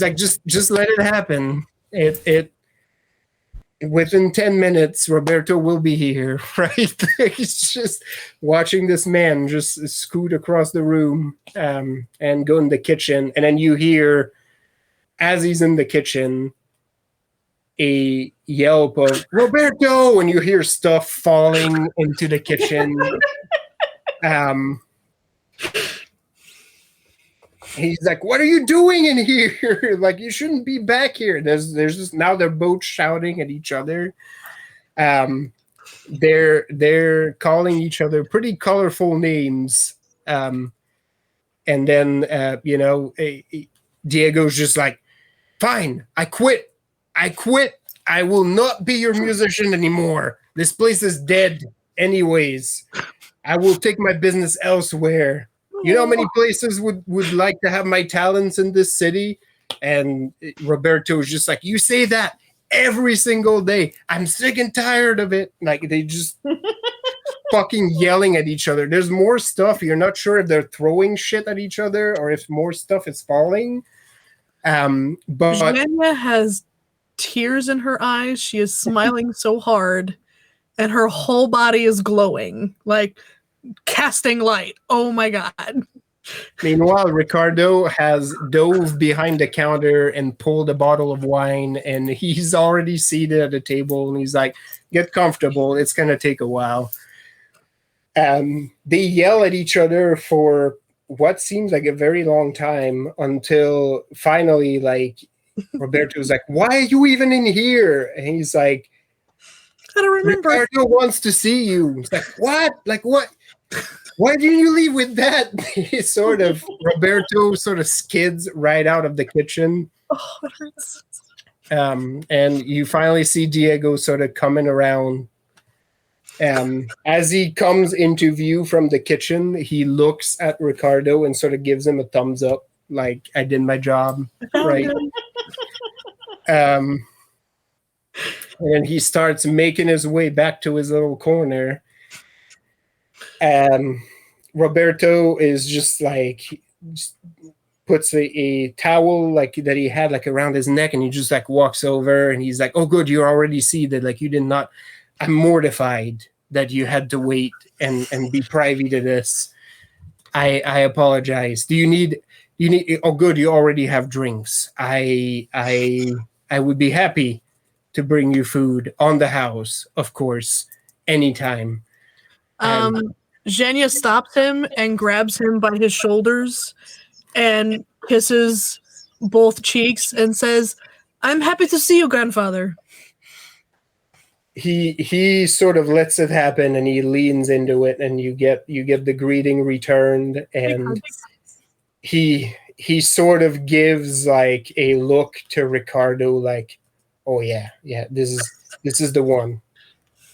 like, just let it happen. It within 10 minutes, Roberto will be here, right? He's just watching this man just scoot across the room and go in the kitchen. And then you hear, as he's in the kitchen, a yelp of Roberto, and you hear stuff falling into the kitchen. He's like, what are you doing in here? Like, you shouldn't be back here. There's just, now they're both shouting at each other. They're calling each other pretty colorful names. And then, Diego's just like, fine, I quit. I will not be your musician anymore. This place is dead anyways. I will take my business elsewhere. You know how many places would like to have my talents in this city? And Roberto was just like, you say that every single day. I'm sick and tired of it. Like, they just fucking yelling at each other. There's more stuff. You're not sure if they're throwing shit at each other or if more stuff is falling. But Zhenya has tears in her eyes. She is smiling so hard, and her whole body is glowing. Like, casting light. Oh my god. Meanwhile, Ricardo has dove behind the counter and pulled a bottle of wine, and he's already seated at the table, and he's like, get comfortable, it's going to take a while. They yell at each other for what seems like a very long time until finally, like, Roberto's like, why are you even in here? And he's like, I don't remember. Ricardo wants to see you. He's like, what? Like, what? Why didn't you leave with that? Roberto sort of skids right out of the kitchen. Oh, it hurts. And you finally see Diego sort of coming around. As he comes into view from the kitchen, he looks at Ricardo and sort of gives him a thumbs up, like, I did my job, right? And then he starts making his way back to his little corner. Roberto is just like, puts a towel like that he had like around his neck, and he just like walks over, and he's like, oh good, you're already seated, like you did not, I'm mortified that you had to wait and be privy to this. I apologize. Do you need oh good, you already have drinks. I would be happy to bring you food on the house, of course, anytime. Zhenya stops him and grabs him by his shoulders and kisses both cheeks and says, I'm happy to see you, grandfather. He sort of lets it happen, and he leans into it, and you get the greeting returned, and he sort of gives like a look to Ricardo like, oh yeah, this is the one.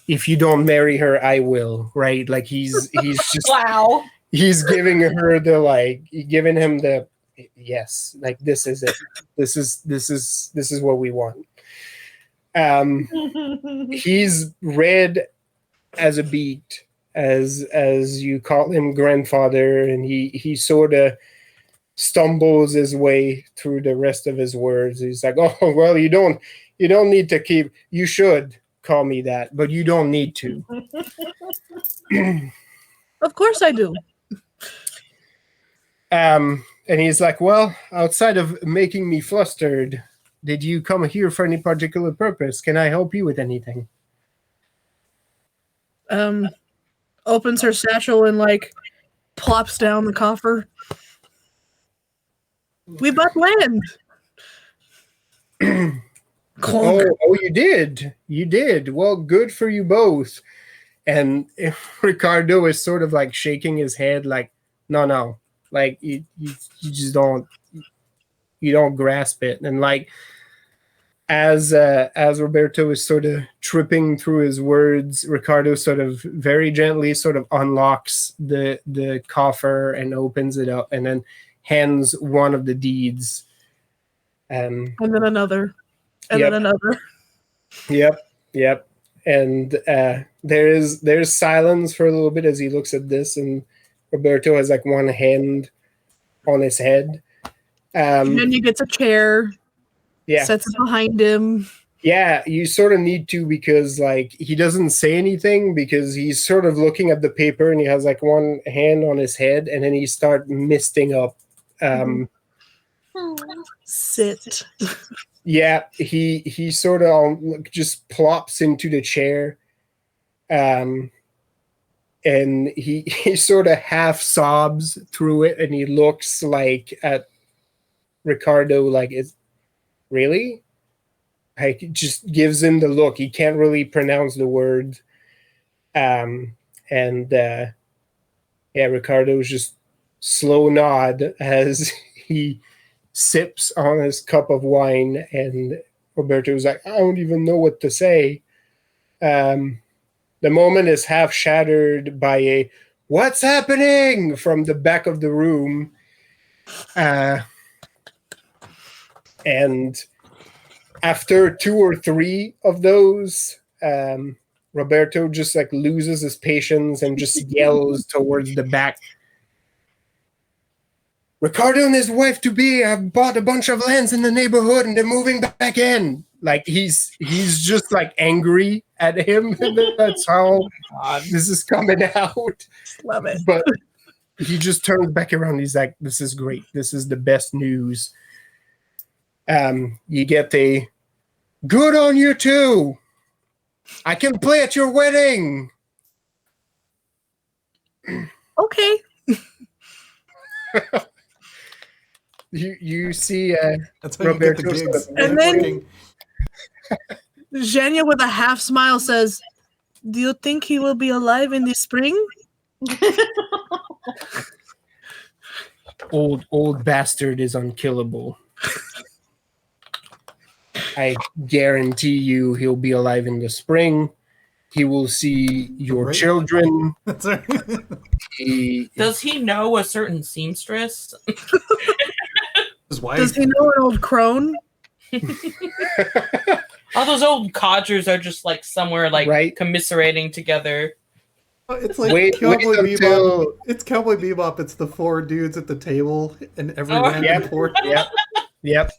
If you don't marry her, I will, right? Like he's just wow. He's giving her the giving him the yes, like this is it. This is what we want. He's red as a beet. as you call him grandfather, and he sort of stumbles his way through the rest of his words. He's like, "Oh well, you don't need to keep. You should call me that, but you don't need to." Of course I do. And he's like, "Well, outside of making me flustered, did you come here for any particular purpose? Can I help you with anything?" Opens her satchel and like plops down the coffer. We bought land. Oh, you did. You did. Well, good for you both. And Ricardo is sort of like shaking his head like, no. Like you just don't grasp it. And like as Roberto is sort of tripping through his words, Ricardo sort of very gently sort of unlocks the coffer and opens it up and then hands one of the deeds. And then another. And Yep. then another. Yep. And there's silence for a little bit as he looks at this, and Roberto has like one hand on his head. And then he gets a chair. Yeah. Sets it behind him. Yeah, you sort of need to, because like he doesn't say anything because he's sort of looking at the paper and he has like one hand on his head and then he starts misting up. Sit. Yeah, he sort of just plops into the chair, and he sort of half sobs through it, and he looks like at Ricardo like, "Is really?" Like just gives him the look. He can't really pronounce the word, and Ricardo's just slow nod as he sips on his cup of wine, and Roberto's like, "I don't even know what to say." The moment is half shattered by a "What's happening?" from the back of the room. And after 2 or 3 of those, Roberto just like loses his patience and just yells towards the back, "Ricardo and his wife to be have bought a bunch of lands in the neighborhood and they're moving back in." Like he's just like angry at him. That's how this is coming out. Love it. But he just turns back around. He's like, "This is great. This is the best news." You get a "Good on you too. I can play at your wedding." Okay. You see That's how you get the gigs. And then Zhenya with a half smile says, "Do you think he will be alive in the spring?" Old bastard is unkillable. I guarantee you he'll be alive in the spring. He will see your children. That's right. Does he know a certain seamstress? His wife. Does he know an old crone? All those old codgers are just like somewhere like Right. commiserating together. It's like Wait Cowboy Bebop. until- It's Cowboy Bebop. It's the 4 dudes at the table and every Oh, random Yep. port. Yep.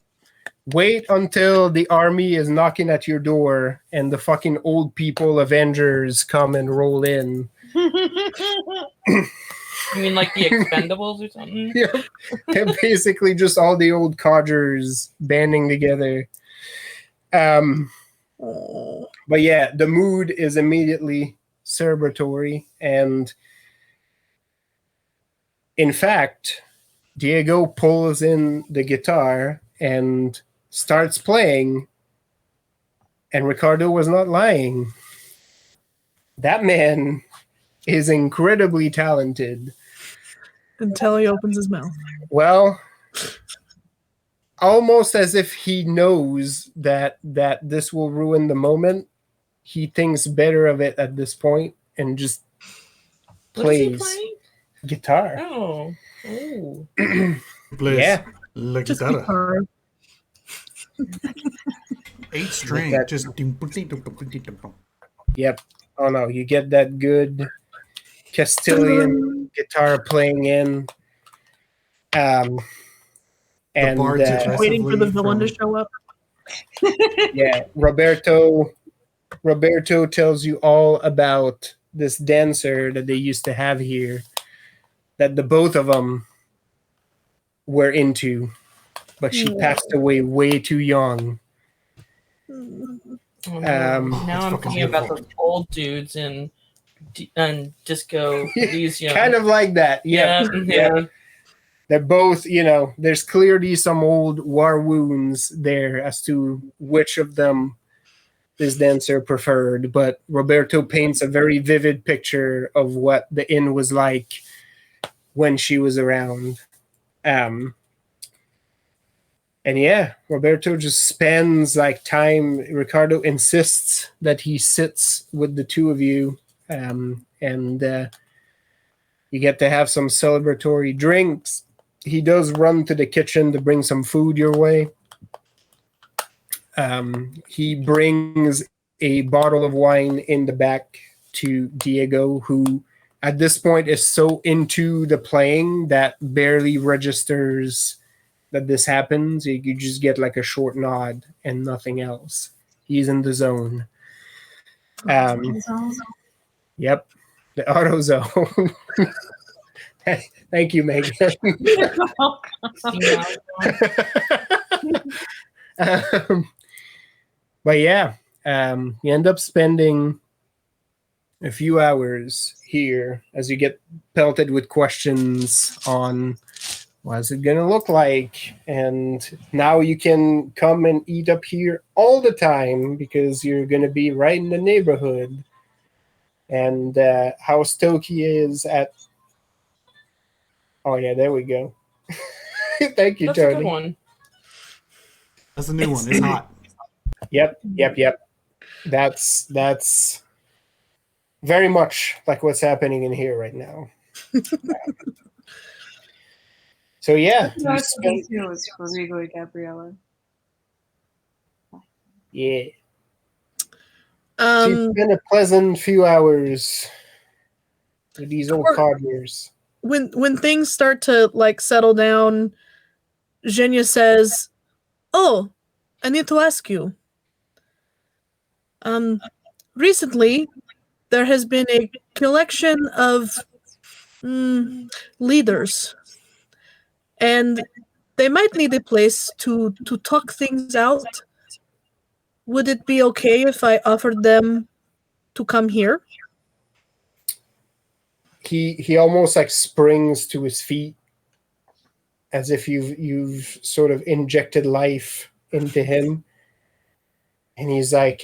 Wait until the army is knocking at your door and the fucking old people Avengers come and roll in. You mean like the Expendables or something? Yep. And basically just all the old codgers banding together. But yeah, the mood is immediately celebratory, and in fact, Diego pulls in the guitar and starts playing, and Ricardo was not lying. That man is incredibly talented. Until he opens his mouth. Well, almost as if he knows that this will ruin the moment, he thinks better of it at this point and just What is he plays playing? guitar. Oh. Ooh. Plays Yeah. La Just guitarra. guitar. 8 string. That- Just. Yep. Oh no, you get that good Castilian guitar playing in. The And bard's Waiting for the aggressively villain to from- show up. yeah, Roberto tells you all about this dancer that they used to have here, that the both of them were into, but she passed away way too young. Oh, no. Now That's I'm fucking thinking about beautiful. those old dudes in Disco Elysium. Kind of like that. Yeah, yeah. They're both, there's clearly some old war wounds there as to which of them this dancer preferred, but Roberto paints a very vivid picture of what the inn was like when she was around. And yeah, Roberto just spends like time. Ricardo insists that he sits with the two of you, and you get to have some celebratory drinks. He does run to the kitchen to bring some food your way. He brings a bottle of wine in the back to Diego, who at this point is so into the playing that barely registers that this happens. You just get like a short nod and nothing else. He's in the zone. Yep, the AutoZone. Thank you, Megan. But yeah, you end up spending a few hours here as you get pelted with questions on what's it gonna look like, and now you can come and eat up here all the time because you're gonna be right in the neighborhood. And how stoked he is at. Oh yeah, there we go. Thank you, That's Tony. a good one. That's a new one. It's hot. Yep. That's very much like what's happening in here right now. So yeah, you spend, was Rodrigo and Gabriella. yeah. So Um, you spend a pleasant few hours with these old codgers. when things start to like settle down, Zhenya says, "Oh, I need to ask you. Recently there has been a collection of leaders, and they might need a place to talk things out. Would it be okay if I offered them to come here?" He almost like springs to his feet as if you've sort of injected life into him. And he's like,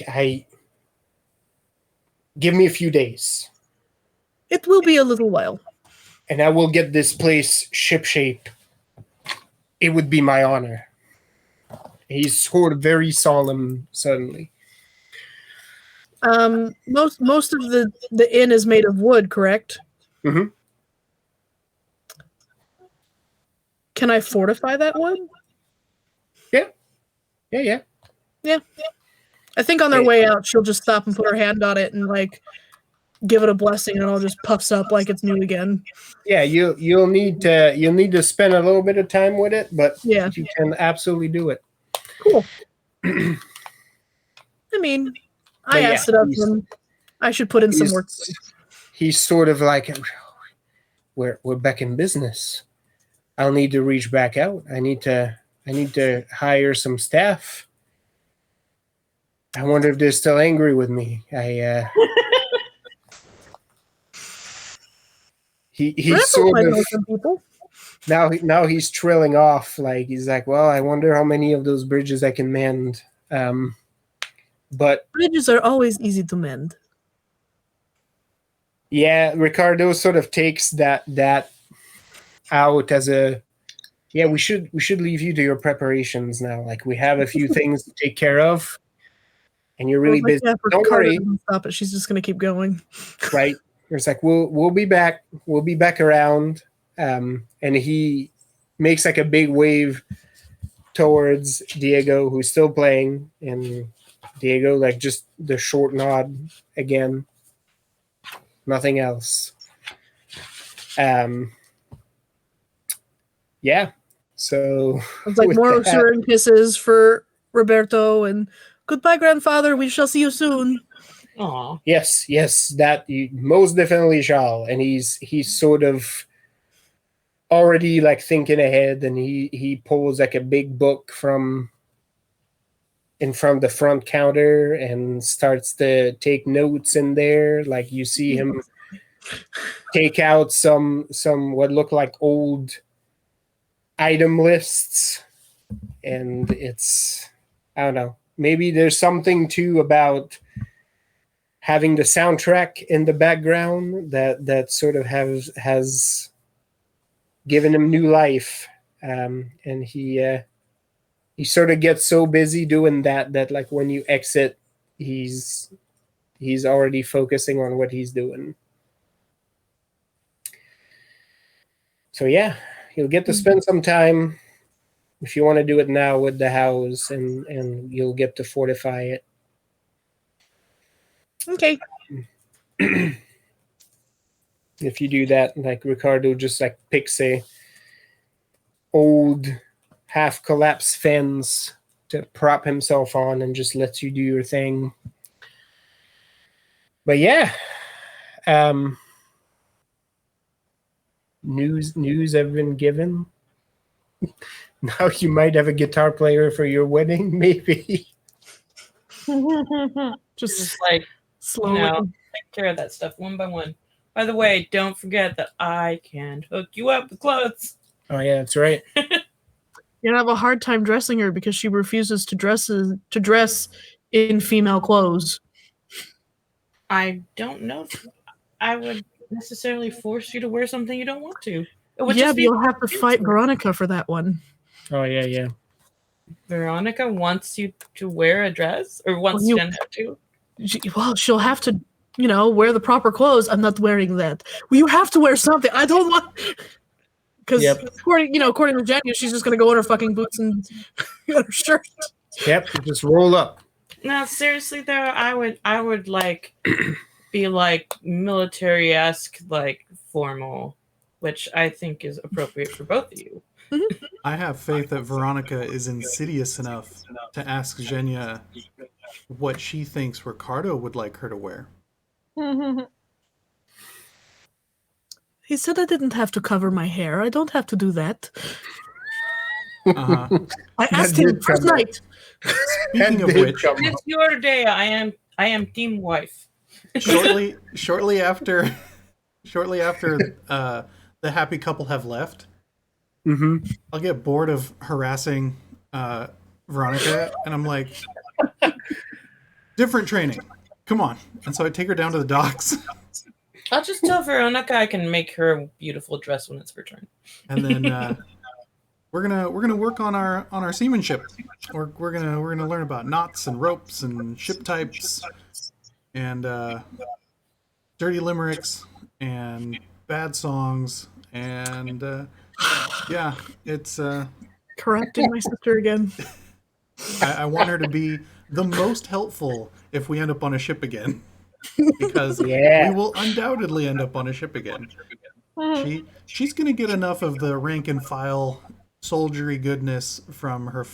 give me a few days. It will be a little while. And I will get this place shipshape. It would be my honor. He's sort of very solemn suddenly. Most of the inn is made of wood, correct? Mm-hmm. Can I fortify that wood? Yeah. I think on their way out, she'll just stop and put her hand on it and like give it a blessing, and it all just puffs up like it's new again. Yeah, you'll need to spend a little bit of time with it, but Yeah, you can absolutely do it. cool. I mean, I But asked it of him. I should put in some work. He's sort of like, we're back in business. I'll need to reach back out. I need to hire some staff. I wonder if they're still angry with me. He's sort of people. now he's trailing off. Like he's like, well, I wonder how many of those bridges I can mend. But Bridges are always easy to mend. yeah, Ricardo sort of takes that out as a, yeah, we should leave you to your preparations now. Like we have a few things to take care of, and you're really busy. Yeah, Don't worry. Stop it. She's just gonna keep going. Right? It's like we'll be back. We'll be back around. And he makes like a big wave towards Diego, who's still playing, and Diego like just the short nod again. Nothing else. Yeah. So It's like with more that- sure and kisses for Roberto, and goodbye, grandfather. We shall see you soon. Aw. Yes, that you most definitely shall. And he's sort of already like thinking ahead, and he pulls like a big book from in front of the front counter and starts to take notes in there. Like you see him take out some what look like old item lists, and it's, I don't know, maybe there's something too about having the soundtrack in the background that sort of has given him new life, and he sort of gets so busy doing that like when you exit, he's already focusing on what he's doing. So yeah, you'll get to spend some time if you want to do it now with the house, and you'll get to fortify it. Okay. If you do that, like Ricardo just like picks a old half collapsed fence to prop himself on and just lets you do your thing. But yeah, news have been given. Now you might have a guitar player for your wedding, maybe. Just like, slowly. take care of that stuff one by one. By the way, don't forget that I can hook you up with clothes. Oh yeah, that's right. You're gonna have a hard time dressing her because she refuses to dress in female clothes. I don't know if I would necessarily force you to wear something you don't want to. It would Yeah, just but be you'll have to fight Veronica for that one. Oh yeah. Veronica wants you to wear a dress, or wants Well, Jen to. Well, she'll have to, wear the proper clothes. I'm not wearing that. Well, you have to wear something. I don't want. Because according to Jenny, she's just gonna go in her fucking boots and her shirt. Yep, just roll up. No, seriously though, I would like be like military-esque, like formal, which I think is appropriate for both of you. I have faith that Veronica is insidious enough to ask Zhenya what she thinks Ricardo would like her to wear. He said I didn't have to cover my hair. I don't have to do that. Uh-huh. I asked him first night. Speaking of which, It's your day. I am team wife. shortly after the happy couple have left, I'll get bored of harassing Veronica, and I'm like, different training. Come on. And so I take her down to the docks. I'll just tell Veronica I can make her a beautiful dress when it's her turn. And then we're gonna work on our seamanship. We're gonna learn about knots and ropes and ship types and dirty limericks and bad songs and yeah, it's Correcting my sister again. I want her to be the most helpful if we end up on a ship again. Because we will undoubtedly end up on a ship again. She's gonna get enough of the rank and file soldiery goodness from her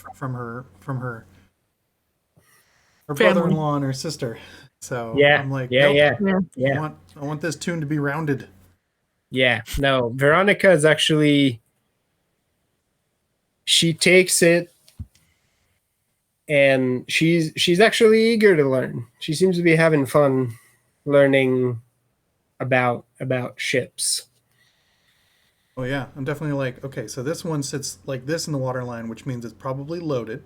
brother-in-law and her sister. So I'm like, I want this tune to be rounded. Yeah, no, Veronica is actually, she takes it, and she's actually eager to learn. She seems to be having fun learning about ships. Oh yeah, I'm definitely like, okay, so this one sits like this in the waterline, which means it's probably loaded.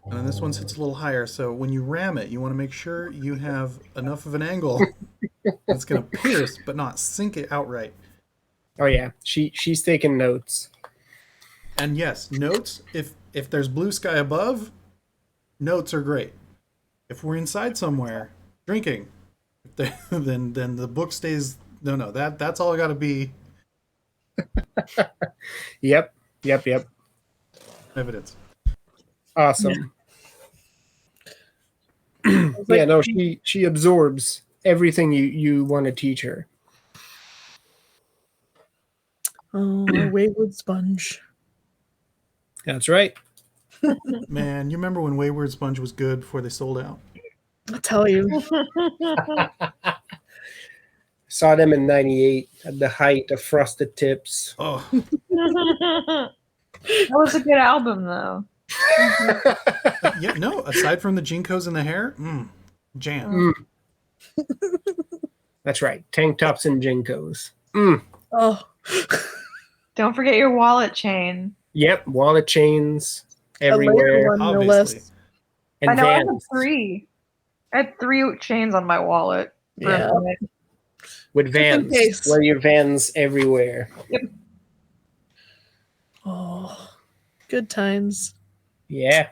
And then this one sits a little higher, so when you ram it, you want to make sure you have enough of an angle that's going to pierce but not sink it outright. Oh yeah, she's taking notes. And yes, notes, if there's blue sky above, notes are great. If we're inside somewhere drinking, then the book stays. No, that's all got to be. Yep. Evidence. Awesome. Yeah, no, she absorbs everything you want to teach her. Oh, our wayward sponge. That's right. Man, you remember when Wayward Sponge was good before they sold out? I'll tell you. Saw them in '98 at the height of Frosted Tips. Oh, That was a good album, though. yeah, no. Aside from the Jinkos and the hair, jam. That's right. Tank tops and Jinkos. Oh, Don't forget your wallet chain. Yep, wallet chains a layer everywhere. one, no Obviously. less. And I know I had Vans. 3. I had 3 chains on my wallet. for a Yeah. minute. With Vans. case. Wear your Vans everywhere. Oh, good times. Yeah.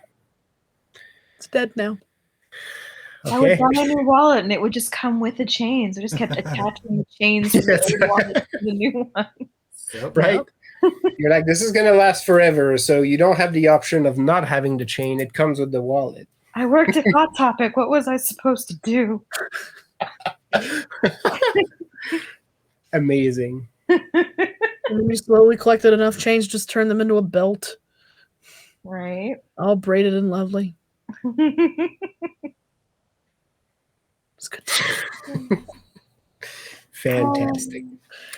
It's dead now. I would Okay. buy a new wallet and it would just come with the chains. I just kept attaching the chains from the Yes. old wallet to the new one. Yep. Right? You're like, this is going to last forever. So you don't have the option of not having the chain. It comes with the wallet. I worked at Hot Topic. What was I supposed to do? Amazing. And we slowly collected enough change, just turned them into a belt, Right. all braided and lovely. It's good. Fantastic.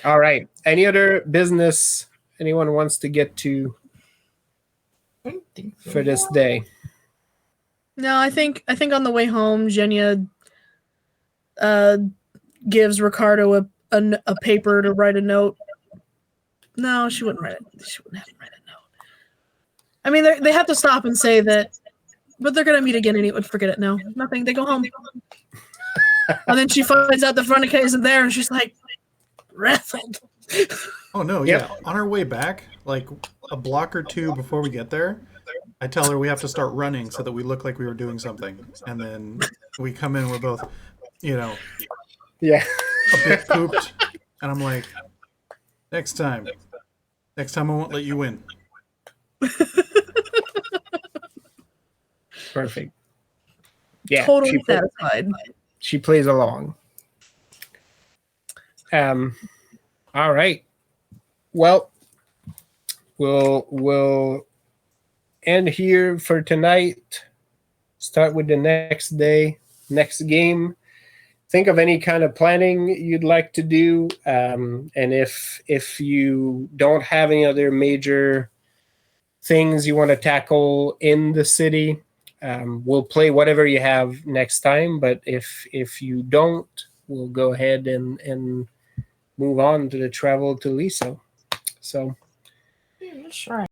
All right. Any other business anyone wants to get to I don't think so. for this day? No, I think on the way home, Jenya gives Ricardo a paper to write a note. No, she wouldn't write it. She wouldn't have to write a note. I mean, they have to stop and say that, but they're gonna meet again anyway. Forget it. No, nothing. They go home, and then she finds out the front isn't there, and she's like, raffled. Oh no, Yep. yeah. On our way back, like a block or two before we get there, I tell her we have to start running so that we look like we were doing something. And then we come in, we're both, Yeah. a bit pooped. And I'm like, next time I won't let you win. Perfect. Yeah. Totally satisfied. She plays along. All right. Well, we'll end here for tonight. Start with the next day, next game. Think of any kind of planning you'd like to do, and if you don't have any other major things you want to tackle in the city, we'll play whatever you have next time. But if you don't, we'll go ahead and move on to the travel to Liso. So Yeah, that's right.